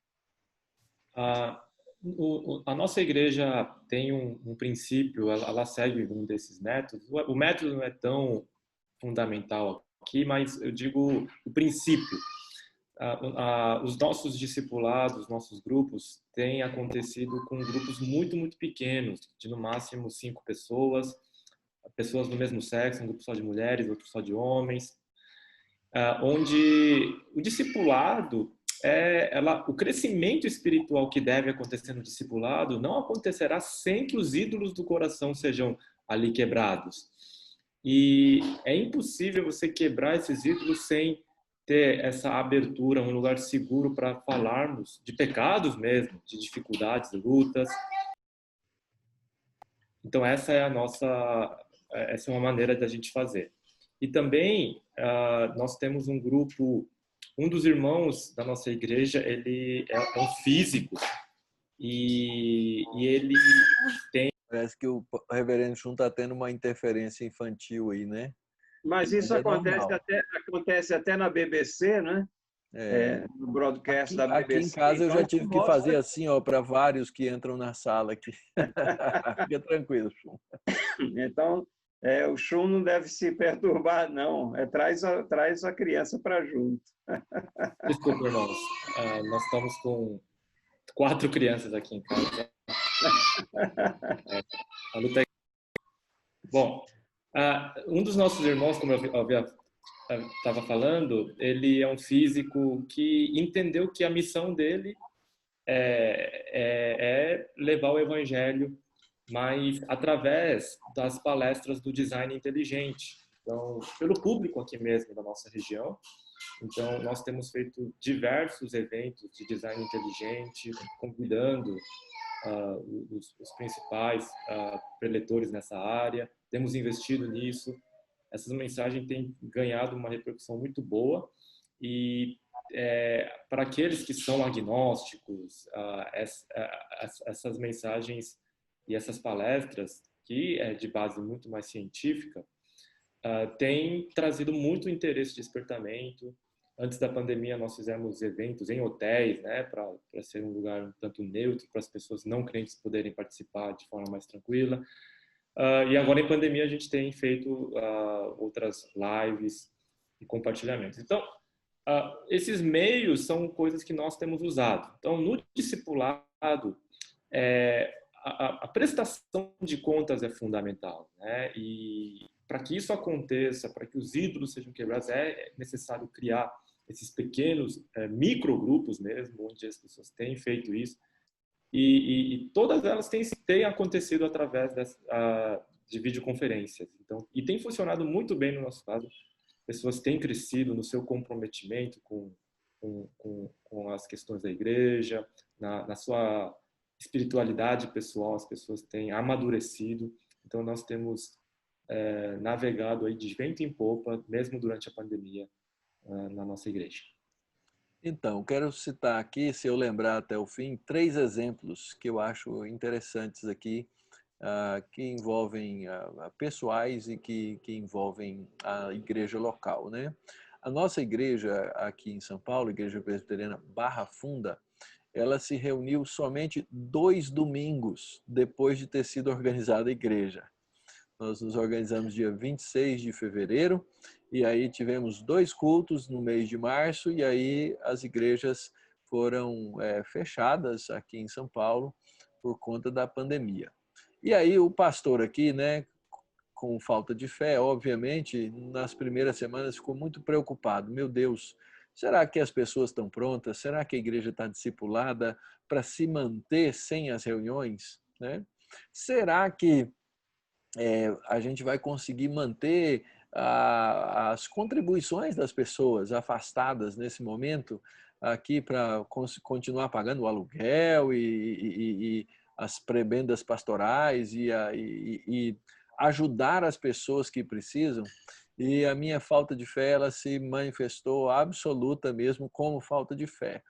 A nossa igreja tem um princípio, ela segue um desses métodos. O método não é tão fundamental aqui, mas eu digo o princípio. Os nossos discipulados, nossos grupos, têm acontecido com grupos muito, muito pequenos, de no máximo 5 pessoas, pessoas do mesmo sexo, um grupo só de mulheres, outro só de homens, onde o discipulado o crescimento espiritual que deve acontecer no discipulado não acontecerá sem que os ídolos do coração sejam ali quebrados. E é impossível você quebrar esses ídolos sem ter essa abertura, um lugar seguro para falarmos de pecados mesmo, de dificuldades, lutas. Então essa é uma maneira da gente fazer. E também nós temos um grupo, um dos irmãos da nossa igreja, ele é um físico e ele tem... Parece que o reverendo Chum está tendo uma interferência infantil aí, né? Mas isso acontece até na BBC, né? No broadcast da BBC. Aqui em casa eu já tive que fazer assim, para vários que entram na sala aqui. Fica tranquilo, Chum. Então, o Chum não deve se perturbar, não. Traz a criança para junto. Desculpa, irmãos. Nós estamos com 4 crianças aqui em casa. A luta é... Bom, um dos nossos irmãos, como eu estava falando, ele é um físico que entendeu que a missão dele é levar o evangelho, mas através das palestras do design inteligente. Então, pelo público aqui mesmo da nossa região. Então, nós temos feito diversos eventos de design inteligente, convidando os principais preletores nessa área. Temos investido nisso. Essas mensagens têm ganhado uma repercussão muito boa e para aqueles que são agnósticos, essas mensagens e essas palestras, que é de base muito mais científica, têm trazido muito interesse de despertamento. Antes da pandemia, nós fizemos eventos em hotéis, né, para ser um lugar um tanto neutro, para as pessoas não crentes poderem participar de forma mais tranquila. E agora, em pandemia, a gente tem feito outras lives e compartilhamentos. Então, esses meios são coisas que nós temos usado. Então, no discipulado, a prestação de contas é fundamental, né? E para que isso aconteça, para que os ídolos sejam quebrados, é necessário criar esses pequenos microgrupos mesmo, onde as pessoas têm feito isso. E todas elas têm acontecido através de videoconferências. Então, e tem funcionado muito bem no nosso caso. Pessoas têm crescido no seu comprometimento com as questões da igreja, na sua espiritualidade pessoal, as pessoas têm amadurecido. Então, nós temos navegado aí de vento em popa, mesmo durante a pandemia, na nossa igreja. Então, quero citar aqui, se eu lembrar até o fim, 3 exemplos que eu acho interessantes aqui, que envolvem pessoais e que envolvem a igreja local, né? A nossa igreja aqui em São Paulo, Igreja Presbiteriana Barra Funda, ela se reuniu somente 2 domingos depois de ter sido organizada a igreja. Nós nos organizamos dia 26 de fevereiro e aí tivemos 2 cultos no mês de março e aí as igrejas foram fechadas aqui em São Paulo por conta da pandemia. E aí o pastor aqui, né, com falta de fé, obviamente, nas primeiras semanas ficou muito preocupado. Meu Deus, será que as pessoas estão prontas? Será que a igreja está discipulada para se manter sem as reuniões, né? Será que a gente vai conseguir manter as contribuições das pessoas afastadas nesse momento aqui para continuar pagando o aluguel e as prebendas pastorais e ajudar as pessoas que precisam. E a minha falta de fé, ela se manifestou absoluta mesmo como falta de fé.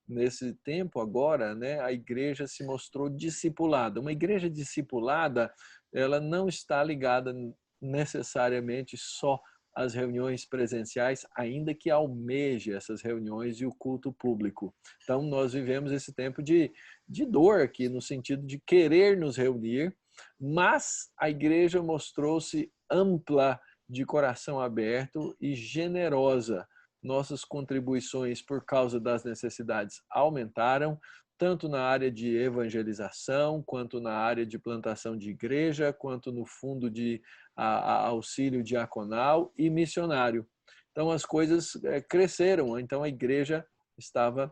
Nesse tempo agora, né, a igreja se mostrou discipulada. Uma igreja discipulada, ela não está ligada necessariamente só às reuniões presenciais, ainda que almeje essas reuniões e o culto público. Então, nós vivemos esse tempo de dor aqui, no sentido de querer nos reunir, mas a igreja mostrou-se ampla, de coração aberto e generosa. Nossas contribuições por causa das necessidades aumentaram, tanto na área de evangelização, quanto na área de plantação de igreja, quanto no fundo de auxílio diaconal e missionário. Então as coisas cresceram, então a igreja estava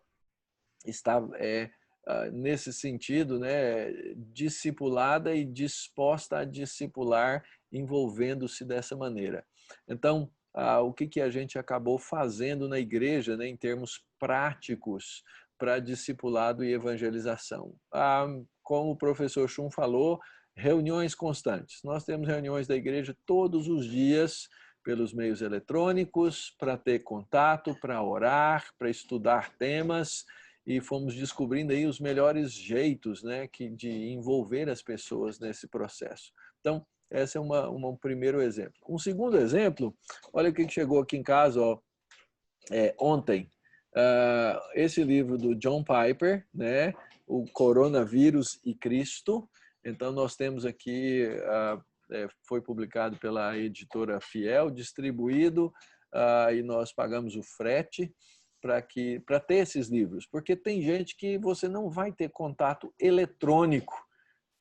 nesse sentido, né, discipulada e disposta a discipular, envolvendo-se dessa maneira. Então, o que a gente acabou fazendo na igreja, né, em termos práticos para discipulado e evangelização? Como o professor Chum falou, reuniões constantes. Nós temos reuniões da igreja todos os dias, pelos meios eletrônicos, para ter contato, para orar, para estudar temas, e fomos descobrindo aí os melhores jeitos, né, de envolver as pessoas nesse processo. Então, esse é um primeiro exemplo. Um segundo exemplo, olha o que chegou aqui em casa ontem. Esse livro do John Piper, né, O Coronavírus e Cristo. Então, nós temos aqui, foi publicado pela editora Fiel, distribuído, e nós pagamos o frete para ter esses livros, porque tem gente que você não vai ter contato eletrônico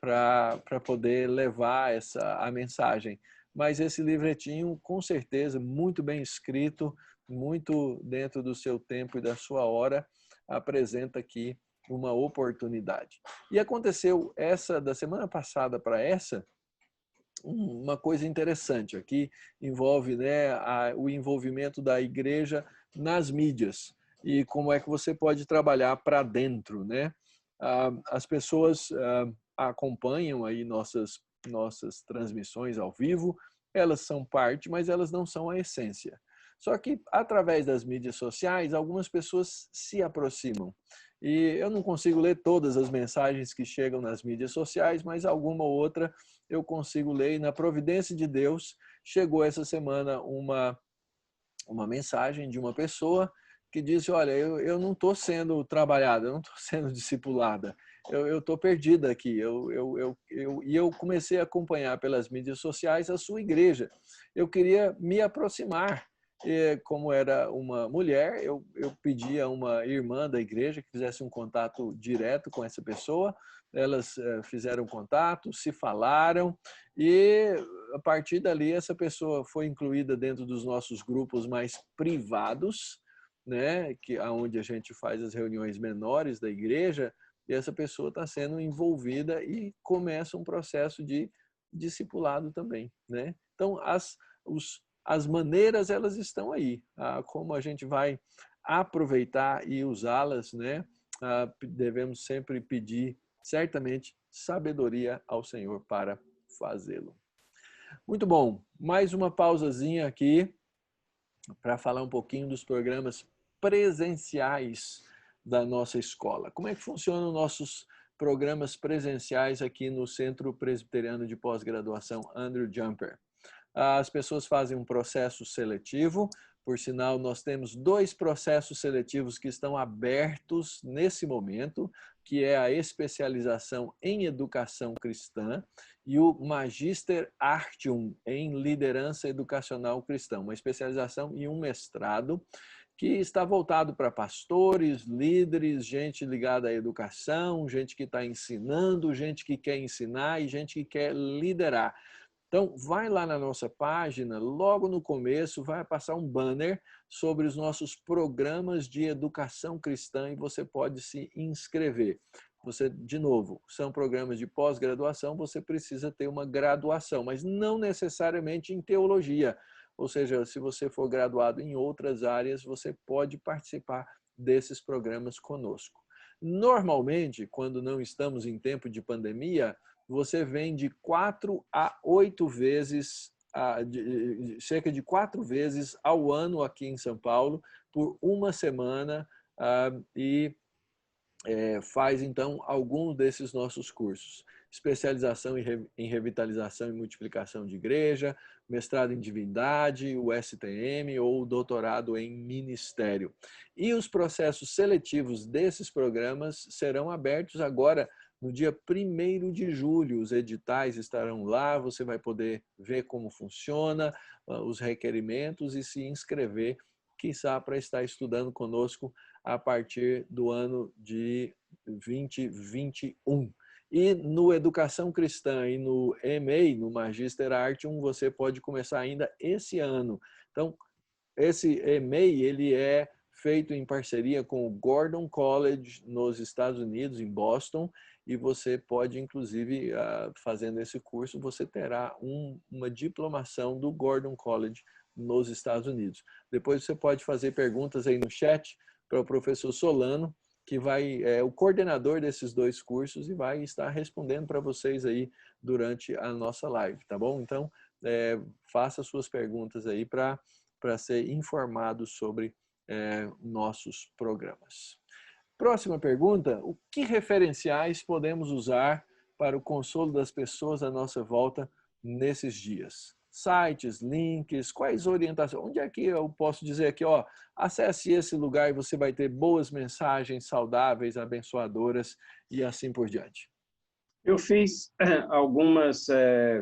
para poder levar a mensagem. Mas esse livretinho, com certeza, muito bem escrito, muito dentro do seu tempo e da sua hora, apresenta aqui uma oportunidade. E aconteceu da semana passada para essa, uma coisa interessante aqui, envolve, né, o envolvimento da igreja nas mídias e como é que você pode trabalhar para dentro, né? As pessoas acompanham aí nossas transmissões ao vivo, elas são parte, mas elas não são a essência. Só que através das mídias sociais, algumas pessoas se aproximam. E eu não consigo ler todas as mensagens que chegam nas mídias sociais, mas alguma ou outra eu consigo ler. E na providência de Deus, chegou essa semana uma mensagem de uma pessoa que disse: olha, eu não estou sendo trabalhada, eu não estou sendo discipulada, eu estou perdida aqui. E eu comecei a acompanhar pelas mídias sociais a sua igreja. Eu queria me aproximar. E como era uma mulher, eu pedi a uma irmã da igreja que fizesse um contato direto com essa pessoa. Elas fizeram contato, se falaram, e a partir dali essa pessoa foi incluída dentro dos nossos grupos mais privados, né, onde a gente faz as reuniões menores da igreja, e essa pessoa está sendo envolvida e começa um processo de discipulado também, né? Então, as maneiras, elas estão aí. Como a gente vai aproveitar e usá-las, né? Devemos sempre pedir, certamente, sabedoria ao Senhor para fazê-lo. Muito bom. Mais uma pausazinha aqui para falar um pouquinho dos programas presenciais da nossa escola. Como é que funcionam os nossos programas presenciais aqui no Centro Presbiteriano de Pós-Graduação Andrew Jumper? As pessoas fazem um processo seletivo. Por sinal, nós temos 2 processos seletivos que estão abertos nesse momento, que é a especialização em educação cristã e o Magister Artium em liderança educacional cristã, uma especialização e um mestrado que está voltado para pastores, líderes, gente ligada à educação, gente que está ensinando, gente que quer ensinar e gente que quer liderar. Então, vai lá na nossa página, logo no começo, vai passar um banner sobre os nossos programas de educação cristã e você pode se inscrever. Você, de novo, são programas de pós-graduação, você precisa ter uma graduação, mas não necessariamente em teologia. ou seja, se você for graduado em outras áreas, você pode participar desses programas conosco. Normalmente, quando não estamos em tempo de pandemia, você vem de 4 a 8 vezes, cerca de 4 vezes ao ano aqui em São Paulo, por uma semana, e faz então algum desses nossos cursos. Especialização em revitalização e multiplicação de igreja, mestrado em divindade, o STM ou doutorado em ministério. E os processos seletivos desses programas serão abertos agora no dia 1º de julho. Os editais estarão lá, você vai poder ver como funciona, os requerimentos e se inscrever, quiçá para estar estudando conosco a partir do ano de 2021. E no Educação Cristã e no MA, no Magister Artium, você pode começar ainda esse ano. Então, esse MA, ele é feito em parceria com o Gordon College nos Estados Unidos, em Boston, e você pode, inclusive, fazendo esse curso, você terá uma diplomação do Gordon College nos Estados Unidos. Depois você pode fazer perguntas aí no chat para o professor Solano, que é o coordenador desses 2 cursos e vai estar respondendo para vocês aí durante a nossa live, tá bom? Então, faça suas perguntas aí para ser informado sobre nossos programas. Próxima pergunta: o que referenciais podemos usar para o consolo das pessoas à nossa volta nesses dias? Sites, links, quais orientações? Onde é que eu posso dizer aqui, ó, acesse esse lugar e você vai ter boas mensagens saudáveis, abençoadoras e assim por diante? Eu fiz algumas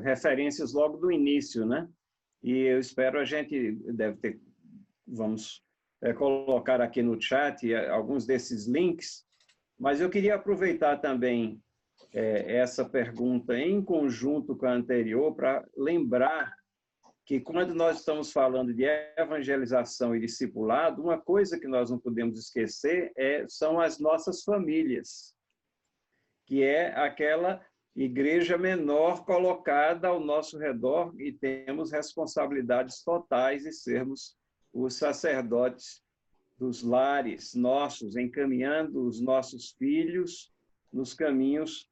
referências logo do início, né? E eu espero vamos colocar aqui no chat alguns desses links, mas eu queria aproveitar também essa pergunta em conjunto com a anterior para lembrar que quando nós estamos falando de evangelização e discipulado, uma coisa que nós não podemos esquecer são as nossas famílias, que é aquela igreja menor colocada ao nosso redor e temos responsabilidades totais de sermos os sacerdotes dos lares nossos, encaminhando os nossos filhos nos caminhos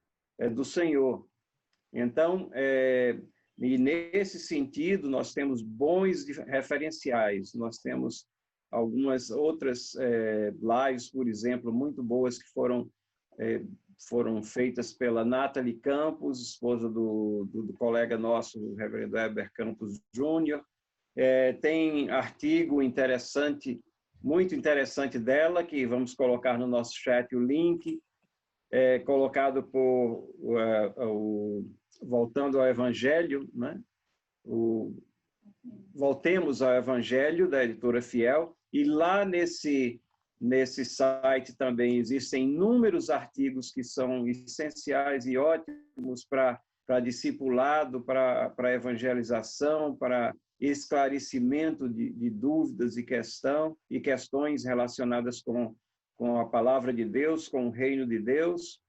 do Senhor. Então, e nesse sentido, nós temos bons referenciais, nós temos algumas outras lives, por exemplo, muito boas que foram feitas pela Nathalie Campos, esposa do colega nosso, o reverendo Heber Campos Júnior. Tem artigo interessante, muito interessante dela, que vamos colocar no nosso chat o link, colocado por Voltando ao Evangelho, né? Voltemos ao Evangelho, da editora Fiel, e lá nesse site também existem inúmeros artigos que são essenciais e ótimos para discipulado, para evangelização, para esclarecimento de dúvidas e questões relacionadas com a palavra de Deus, com o reino de Deus.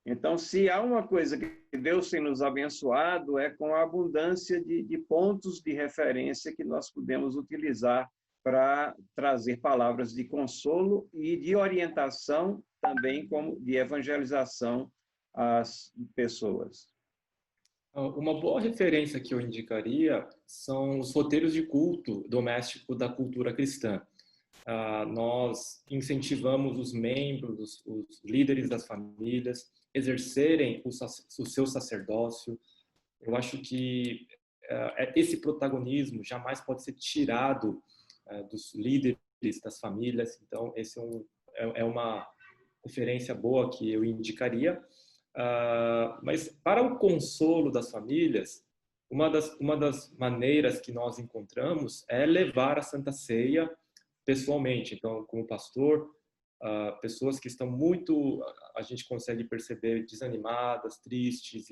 Então, se há uma coisa que Deus tem nos abençoado, é com a abundância de pontos de referência que nós podemos utilizar para trazer palavras de consolo e de orientação também, como de evangelização às pessoas. Uma boa referência que eu indicaria são os roteiros de culto doméstico da cultura cristã. Nós incentivamos os membros, os líderes das famílias, exercerem o seu sacerdócio. Eu acho que esse protagonismo jamais pode ser tirado dos líderes das famílias. Então, esse é uma referência boa que eu indicaria. Mas para o consolo das famílias, uma das maneiras que nós encontramos é levar a Santa Ceia pessoalmente. Então, como pastor, pessoas que estão a gente consegue perceber, desanimadas, tristes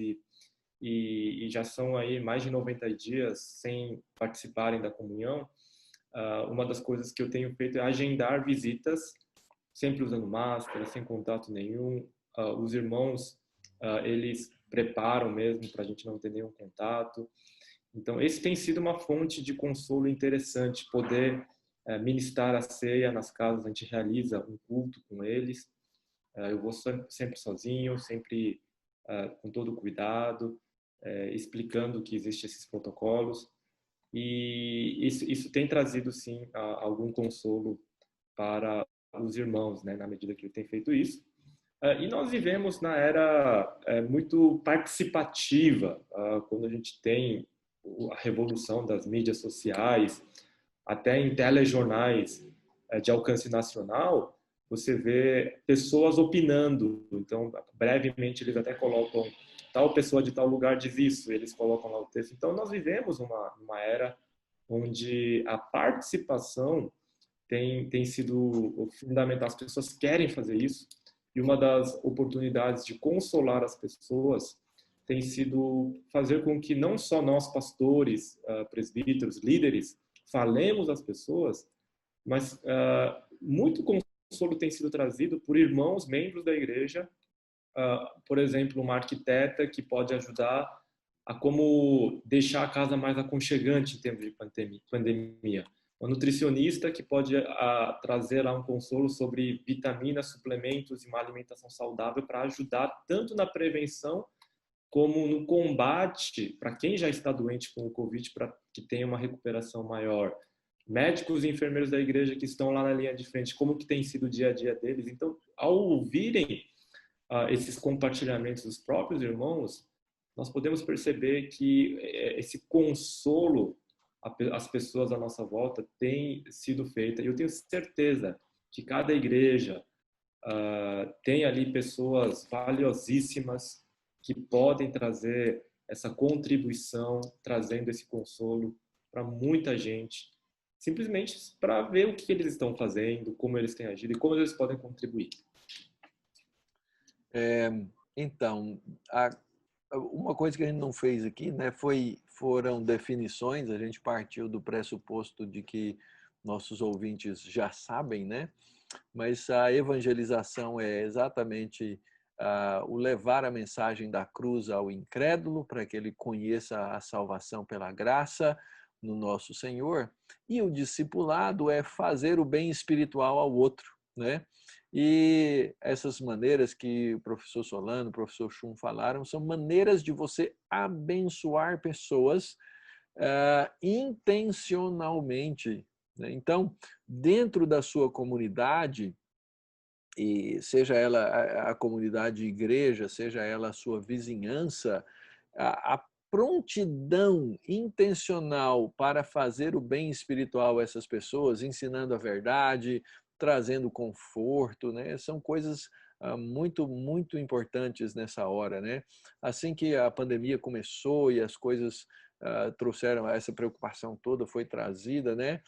e já são aí mais de 90 dias sem participarem da comunhão. Uma das coisas que eu tenho feito é agendar visitas, sempre usando máscara, sem contato nenhum. Os irmãos, eles preparam mesmo para a gente não ter nenhum contato. Então, esse tem sido uma fonte de consolo interessante, poder ministrar a ceia nas casas, a gente realiza um culto com eles. Eu vou sempre sozinho, sempre com todo cuidado, explicando que existem esses protocolos. E isso tem trazido, sim, algum consolo para os irmãos, né, na medida que ele tem feito isso. E nós vivemos na era muito participativa, quando a gente tem a revolução das mídias sociais, até em telejornais de alcance nacional, você vê pessoas opinando. Então, brevemente, eles até colocam tal pessoa de tal lugar diz isso, eles colocam lá o texto. Então, nós vivemos uma era onde a participação tem sido fundamental. As pessoas querem fazer isso. E uma das oportunidades de consolar as pessoas tem sido fazer com que não só nós, pastores, presbíteros, líderes, falemos às pessoas, mas muito consolo tem sido trazido por irmãos, membros da igreja, por exemplo, uma arquiteta que pode ajudar a como deixar a casa mais aconchegante em tempos de pandemia. Uma nutricionista que pode trazer lá um consolo sobre vitaminas, suplementos e uma alimentação saudável para ajudar tanto na prevenção como no combate para quem já está doente com o Covid, para que tenha uma recuperação maior. Médicos e enfermeiros da igreja que estão lá na linha de frente, como que tem sido o dia a dia deles. Então, ao ouvirem esses compartilhamentos dos próprios irmãos, nós podemos perceber que esse consolo às pessoas à nossa volta tem sido feito. E eu tenho certeza que cada igreja tem ali pessoas valiosíssimas que podem trazer essa contribuição, trazendo esse consolo para muita gente, simplesmente para ver o que eles estão fazendo, como eles têm agido e como eles podem contribuir. Então, uma coisa que a gente não fez aqui, né, foram definições. A gente partiu do pressuposto de que nossos ouvintes já sabem, né? Mas a evangelização é exatamente o levar a mensagem da cruz ao incrédulo, para que ele conheça a salvação pela graça no nosso Senhor. E o discipulado é fazer o bem espiritual ao outro, né? E essas maneiras que o professor Solano, o professor Schum falaram, são maneiras de você abençoar pessoas intencionalmente, né? Então, dentro da sua comunidade, e seja ela a comunidade igreja, seja ela a sua vizinhança, a prontidão intencional para fazer o bem espiritual a essas pessoas, ensinando a verdade, trazendo conforto, né? São coisas muito, muito importantes nessa hora, né? Assim que a pandemia começou e as coisas trouxeram essa preocupação toda, foi trazida, né?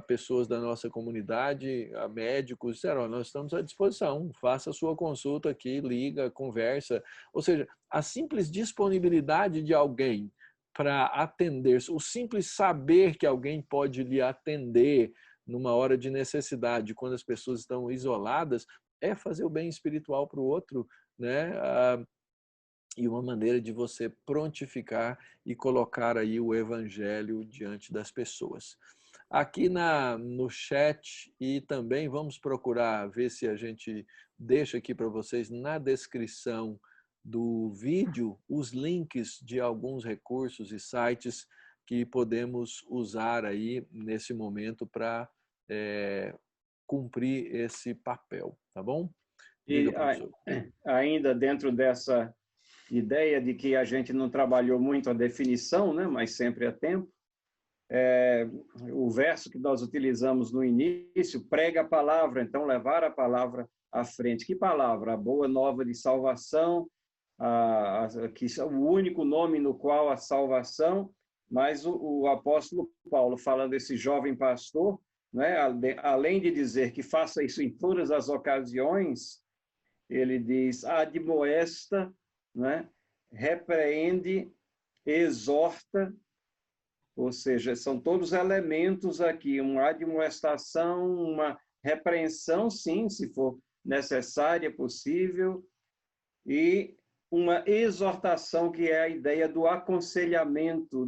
Pessoas da nossa comunidade, médicos, disseram: nós estamos à disposição, faça a sua consulta aqui, liga, conversa. Ou seja, a simples disponibilidade de alguém para atender, o simples saber que alguém pode lhe atender numa hora de necessidade, quando as pessoas estão isoladas, é fazer o bem espiritual para o outro, né? E uma maneira de você prontificar e colocar aí o evangelho diante das pessoas. Aqui no chat, e também vamos procurar ver se a gente deixa aqui para vocês na descrição do vídeo os links de alguns recursos e sites que podemos usar aí nesse momento para cumprir esse papel, tá bom? Diga, professor. Ainda dentro dessa ideia de que a gente não trabalhou muito a definição, né, mas sempre é tempo, o verso que nós utilizamos no início prega a palavra, então levar a palavra à frente. Que palavra? A boa nova de salvação, que é o único nome no qual a salvação, mas o apóstolo Paulo, falando desse jovem pastor, né, além de dizer que faça isso em todas as ocasiões, ele diz: admoesta, né, repreende, exorta. Ou seja, são todos elementos aqui, uma admoestação, uma repreensão, sim, se for necessária, possível, e uma exortação, que é a ideia do aconselhamento,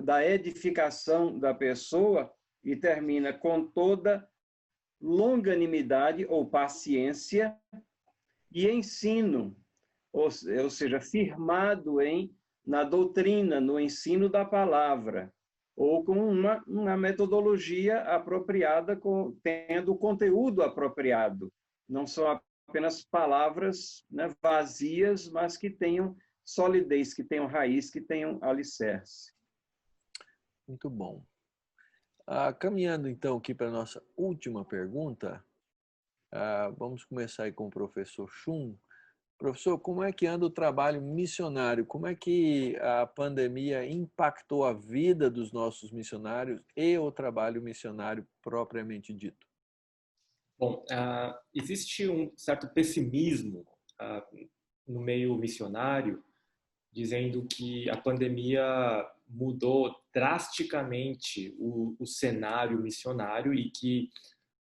da edificação da pessoa, e termina com toda longanimidade ou paciência e ensino, ou seja, firmado na doutrina, no ensino da palavra, ou com uma metodologia apropriada, tendo o conteúdo apropriado. Não são apenas palavras, né, vazias, mas que tenham solidez, que tenham raiz, que tenham alicerce. Muito bom. Caminhando então aqui para a nossa última pergunta, vamos começar aí com o professor Chum. Professor, como é que anda o trabalho missionário? Como é que a pandemia impactou a vida dos nossos missionários e o trabalho missionário propriamente dito? Bom, existe um certo pessimismo no meio missionário, dizendo que a pandemia mudou drasticamente o cenário missionário e que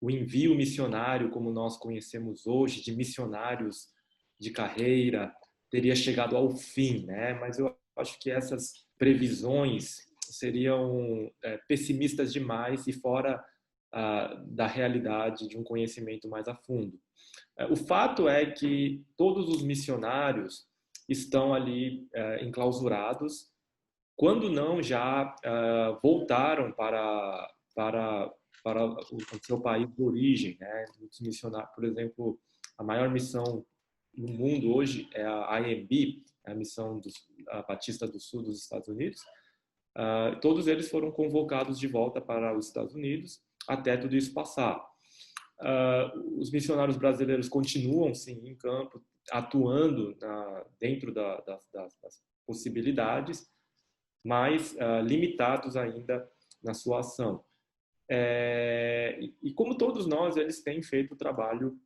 o envio missionário, como nós conhecemos hoje, de missionários de carreira, teria chegado ao fim, né? Mas eu acho que essas previsões seriam pessimistas demais e fora da realidade de um conhecimento mais a fundo. O fato é que todos os missionários estão ali enclausurados, quando não já voltaram para o seu país de origem, né? Muitos missionários, por exemplo, a maior missão no mundo hoje é a IMB, a missão Batista do Sul dos Estados Unidos. Todos eles foram convocados de volta para os Estados Unidos até tudo isso passar. Os missionários brasileiros continuam, sim, em campo, atuando dentro das possibilidades, mas limitados ainda na sua ação. E como todos nós, eles têm feito o trabalho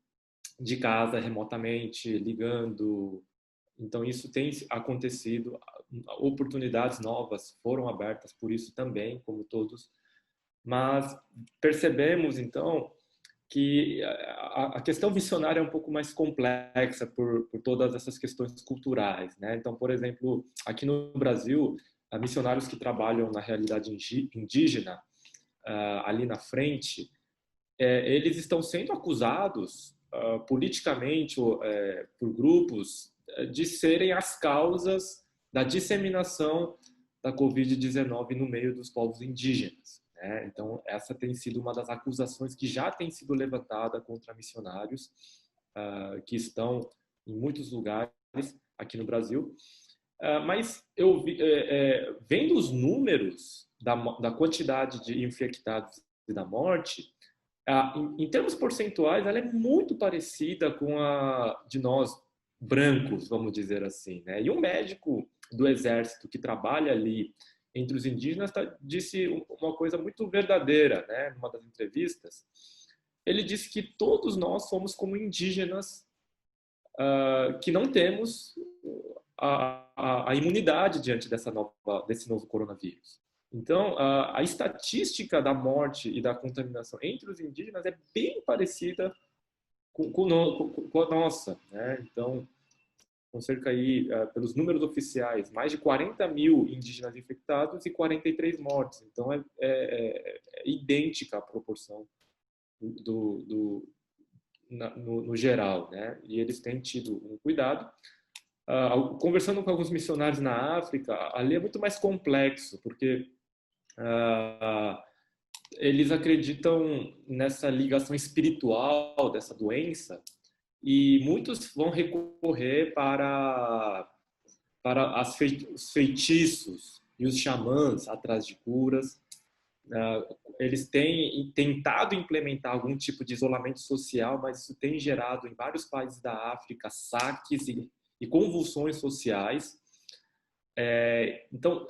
de casa, remotamente, ligando. Então, isso tem acontecido. Oportunidades novas foram abertas por isso também, como todos. Mas percebemos, então, que a questão missionária é um pouco mais complexa por todas essas questões culturais, né? Então, por exemplo, aqui no Brasil, missionários que trabalham na realidade indígena, ali na frente, eles estão sendo acusados politicamente por grupos de serem as causas da disseminação da Covid-19 no meio dos povos indígenas. Então, essa tem sido uma das acusações que já tem sido levantada contra missionários que estão em muitos lugares aqui no Brasil. Mas eu vendo os números da quantidade de infectados e da morte, em termos percentuais, ela é muito parecida com a de nós brancos, vamos dizer assim, né? E um médico do exército que trabalha ali entre os indígenas disse uma coisa muito verdadeira, né? Numa das entrevistas, ele disse que todos nós somos como indígenas que não temos a imunidade diante desse novo coronavírus. Então, a estatística da morte e da contaminação entre os indígenas é bem parecida com a nossa, né? Então, com cerca aí, pelos números oficiais, mais de 40 mil indígenas infectados e 43 mortes. Então, é idêntica a proporção no geral, né? E eles têm tido um cuidado. Conversando com alguns missionários na África, ali é muito mais complexo, porque eles acreditam nessa ligação espiritual dessa doença e muitos vão recorrer para os feitiços e os xamãs atrás de curas. Eles têm tentado implementar algum tipo de isolamento social, mas isso tem gerado em vários países da África saques e convulsões sociais. Então,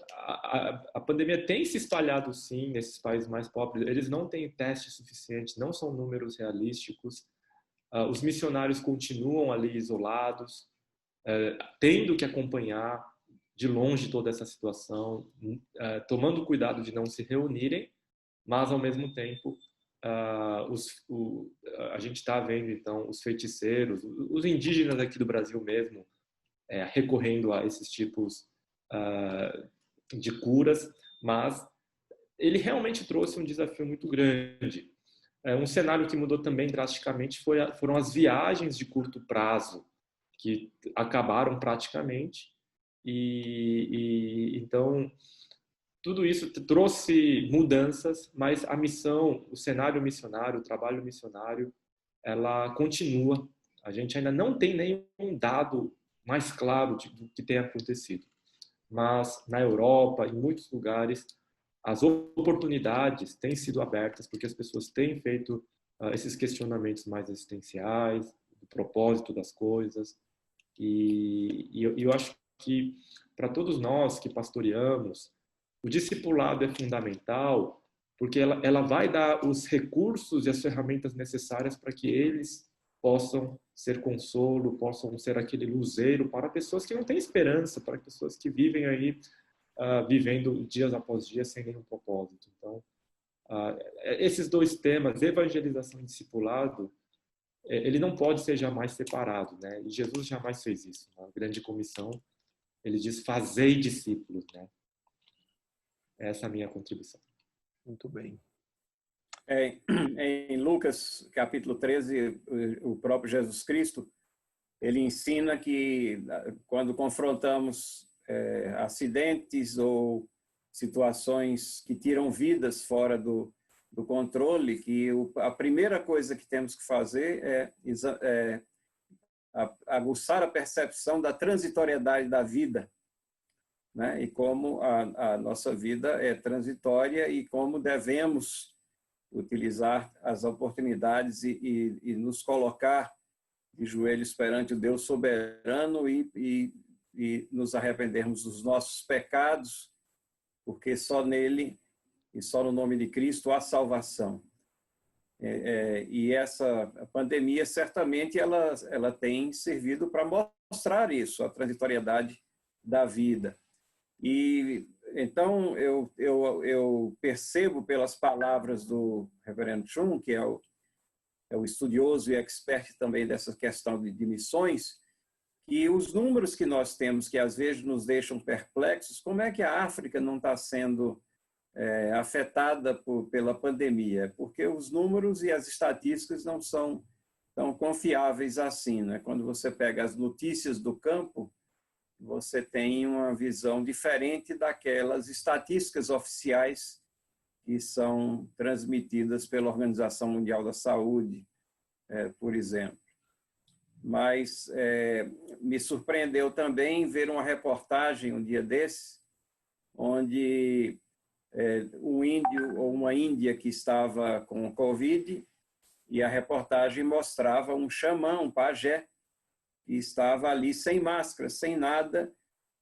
a pandemia tem se espalhado, sim, nesses países mais pobres. Eles não têm testes suficientes, não são números realísticos. Os missionários continuam ali isolados, tendo que acompanhar de longe toda essa situação, tomando cuidado de não se reunirem, mas, ao mesmo tempo, a gente está vendo, então, os feiticeiros, os indígenas aqui do Brasil mesmo, recorrendo a esses tipos de curas, mas ele realmente trouxe um desafio muito grande. Um cenário que mudou também drasticamente foram as viagens de curto prazo, que acabaram praticamente, então tudo isso trouxe mudanças, mas a missão, o cenário missionário, o trabalho missionário, ela continua. A gente ainda não tem nenhum dado mais claro do que tem acontecido. Mas na Europa, em muitos lugares, as oportunidades têm sido abertas porque as pessoas têm feito esses questionamentos mais existenciais, do propósito das coisas. E eu acho que para todos nós que pastoreamos, o discipulado é fundamental porque ela vai dar os recursos e as ferramentas necessárias para que eles possam ser consolo, possam ser aquele luzeiro para pessoas que não têm esperança, para pessoas que vivem aí vivendo dias após dias sem nenhum propósito. Então, esses dois temas, evangelização e discipulado, ele não pode ser jamais separado, né? E Jesus jamais fez isso. Na grande comissão, ele diz: fazei discípulos, né? Essa é a minha contribuição. Muito bem. Em Lucas, capítulo 13, o próprio Jesus Cristo, ele ensina que quando confrontamos acidentes ou situações que tiram vidas fora do controle, que a primeira coisa que temos que fazer é aguçar a percepção da transitoriedade da vida, né? E como a nossa vida é transitória e como devemos utilizar as oportunidades e nos colocar de joelhos perante o Deus soberano e nos arrependermos dos nossos pecados, porque só nele e só no nome de Cristo há salvação. E essa pandemia, certamente, ela tem servido para mostrar isso, a transitoriedade da vida. E então eu percebo pelas palavras do reverendo Chum, que é o estudioso e expert também dessa questão de missões, que os números que nós temos, que às vezes nos deixam perplexos, como é que a África não está sendo afetada pela pandemia? Porque os números e as estatísticas não são tão confiáveis assim, né? Quando você pega as notícias do campo, você tem uma visão diferente daquelas estatísticas oficiais que são transmitidas pela Organização Mundial da Saúde, por exemplo. Mas me surpreendeu também ver uma reportagem um dia desses, onde um índio ou uma índia que estava com Covid, e a reportagem mostrava um xamã, um pajé, que estava ali sem máscara, sem nada,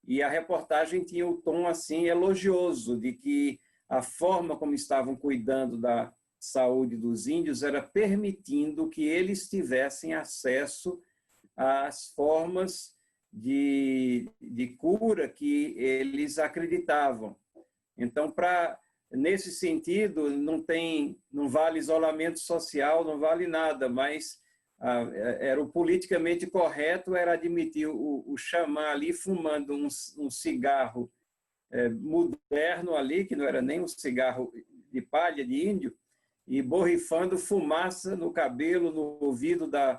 e a reportagem tinha o tom assim elogioso de que a forma como estavam cuidando da saúde dos índios era permitindo que eles tivessem acesso às formas de cura que eles acreditavam. Então, nesse sentido, não vale isolamento social, não vale nada, mas era o politicamente correto, era admitir o xamã ali fumando um cigarro moderno ali, que não era nem um cigarro de palha de índio, e borrifando fumaça no cabelo, no ouvido da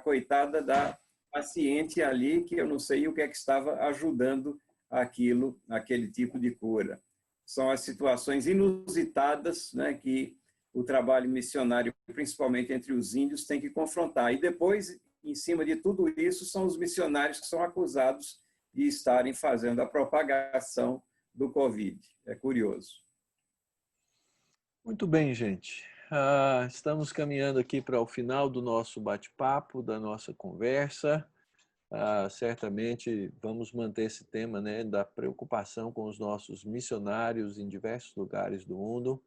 coitada da paciente ali, que eu não sei o que é que estava ajudando aquele tipo de cura. São as situações inusitadas, né, que o trabalho missionário, principalmente entre os índios, tem que confrontar. E depois, em cima de tudo isso, são os missionários que são acusados de estarem fazendo a propagação do Covid. É curioso. Muito bem, gente. Estamos caminhando aqui para o final do nosso bate-papo, da nossa conversa. Certamente vamos manter esse tema, né, da preocupação com os nossos missionários em diversos lugares do mundo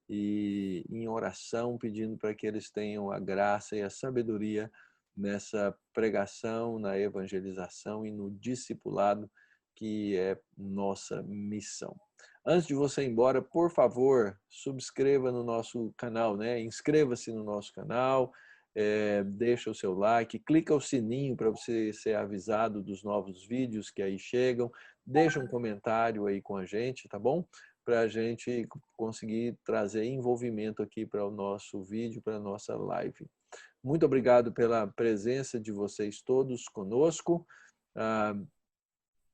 e em oração pedindo para que eles tenham a graça e a sabedoria nessa pregação, na evangelização e no discipulado que é nossa missão. Antes de você ir embora, por favor, subscreva no nosso canal, né? Inscreva-se no nosso canal, deixa o seu like, clica o sininho para você ser avisado dos novos vídeos que aí chegam, deixa um comentário aí com a gente, tá bom? Para a gente conseguir trazer envolvimento aqui para o nosso vídeo, para a nossa live. Muito obrigado pela presença de vocês todos conosco.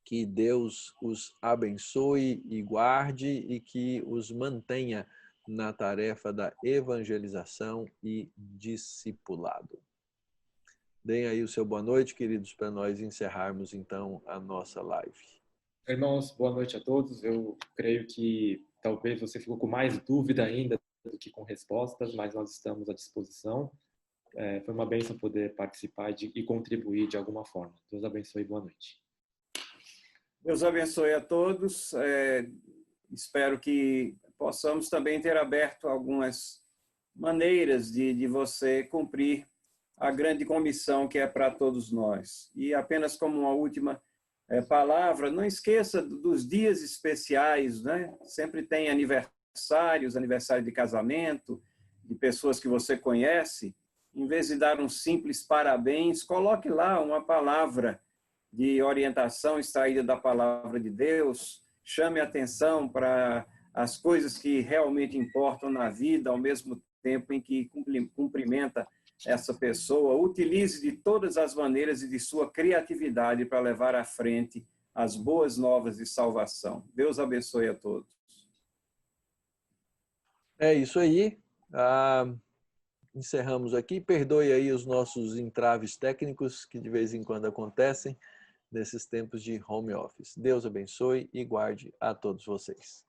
Que Deus os abençoe e guarde e que os mantenha na tarefa da evangelização e discipulado. Deem aí o seu boa noite, queridos, para nós encerrarmos então a nossa live. Irmãos, boa noite a todos. Eu creio que talvez você ficou com mais dúvida ainda do que com respostas, mas nós estamos à disposição. Foi uma bênção poder participar e contribuir de alguma forma. Deus abençoe e boa noite. Deus abençoe a todos. Espero que possamos também ter aberto algumas maneiras de você cumprir a grande comissão que é para todos nós. E apenas como uma última palavra, não esqueça dos dias especiais, né? Sempre tem aniversários, aniversário de casamento, de pessoas que você conhece. Em vez de dar um simples parabéns, coloque lá uma palavra de orientação extraída da palavra de Deus, chame atenção para as coisas que realmente importam na vida, ao mesmo tempo em que cumprimenta essa pessoa. Utilize de todas as maneiras e de sua criatividade para levar à frente as boas novas de salvação. Deus abençoe a todos. É isso aí. Encerramos aqui. Perdoe aí os nossos entraves técnicos que de vez em quando acontecem nesses tempos de home office. Deus abençoe e guarde a todos vocês.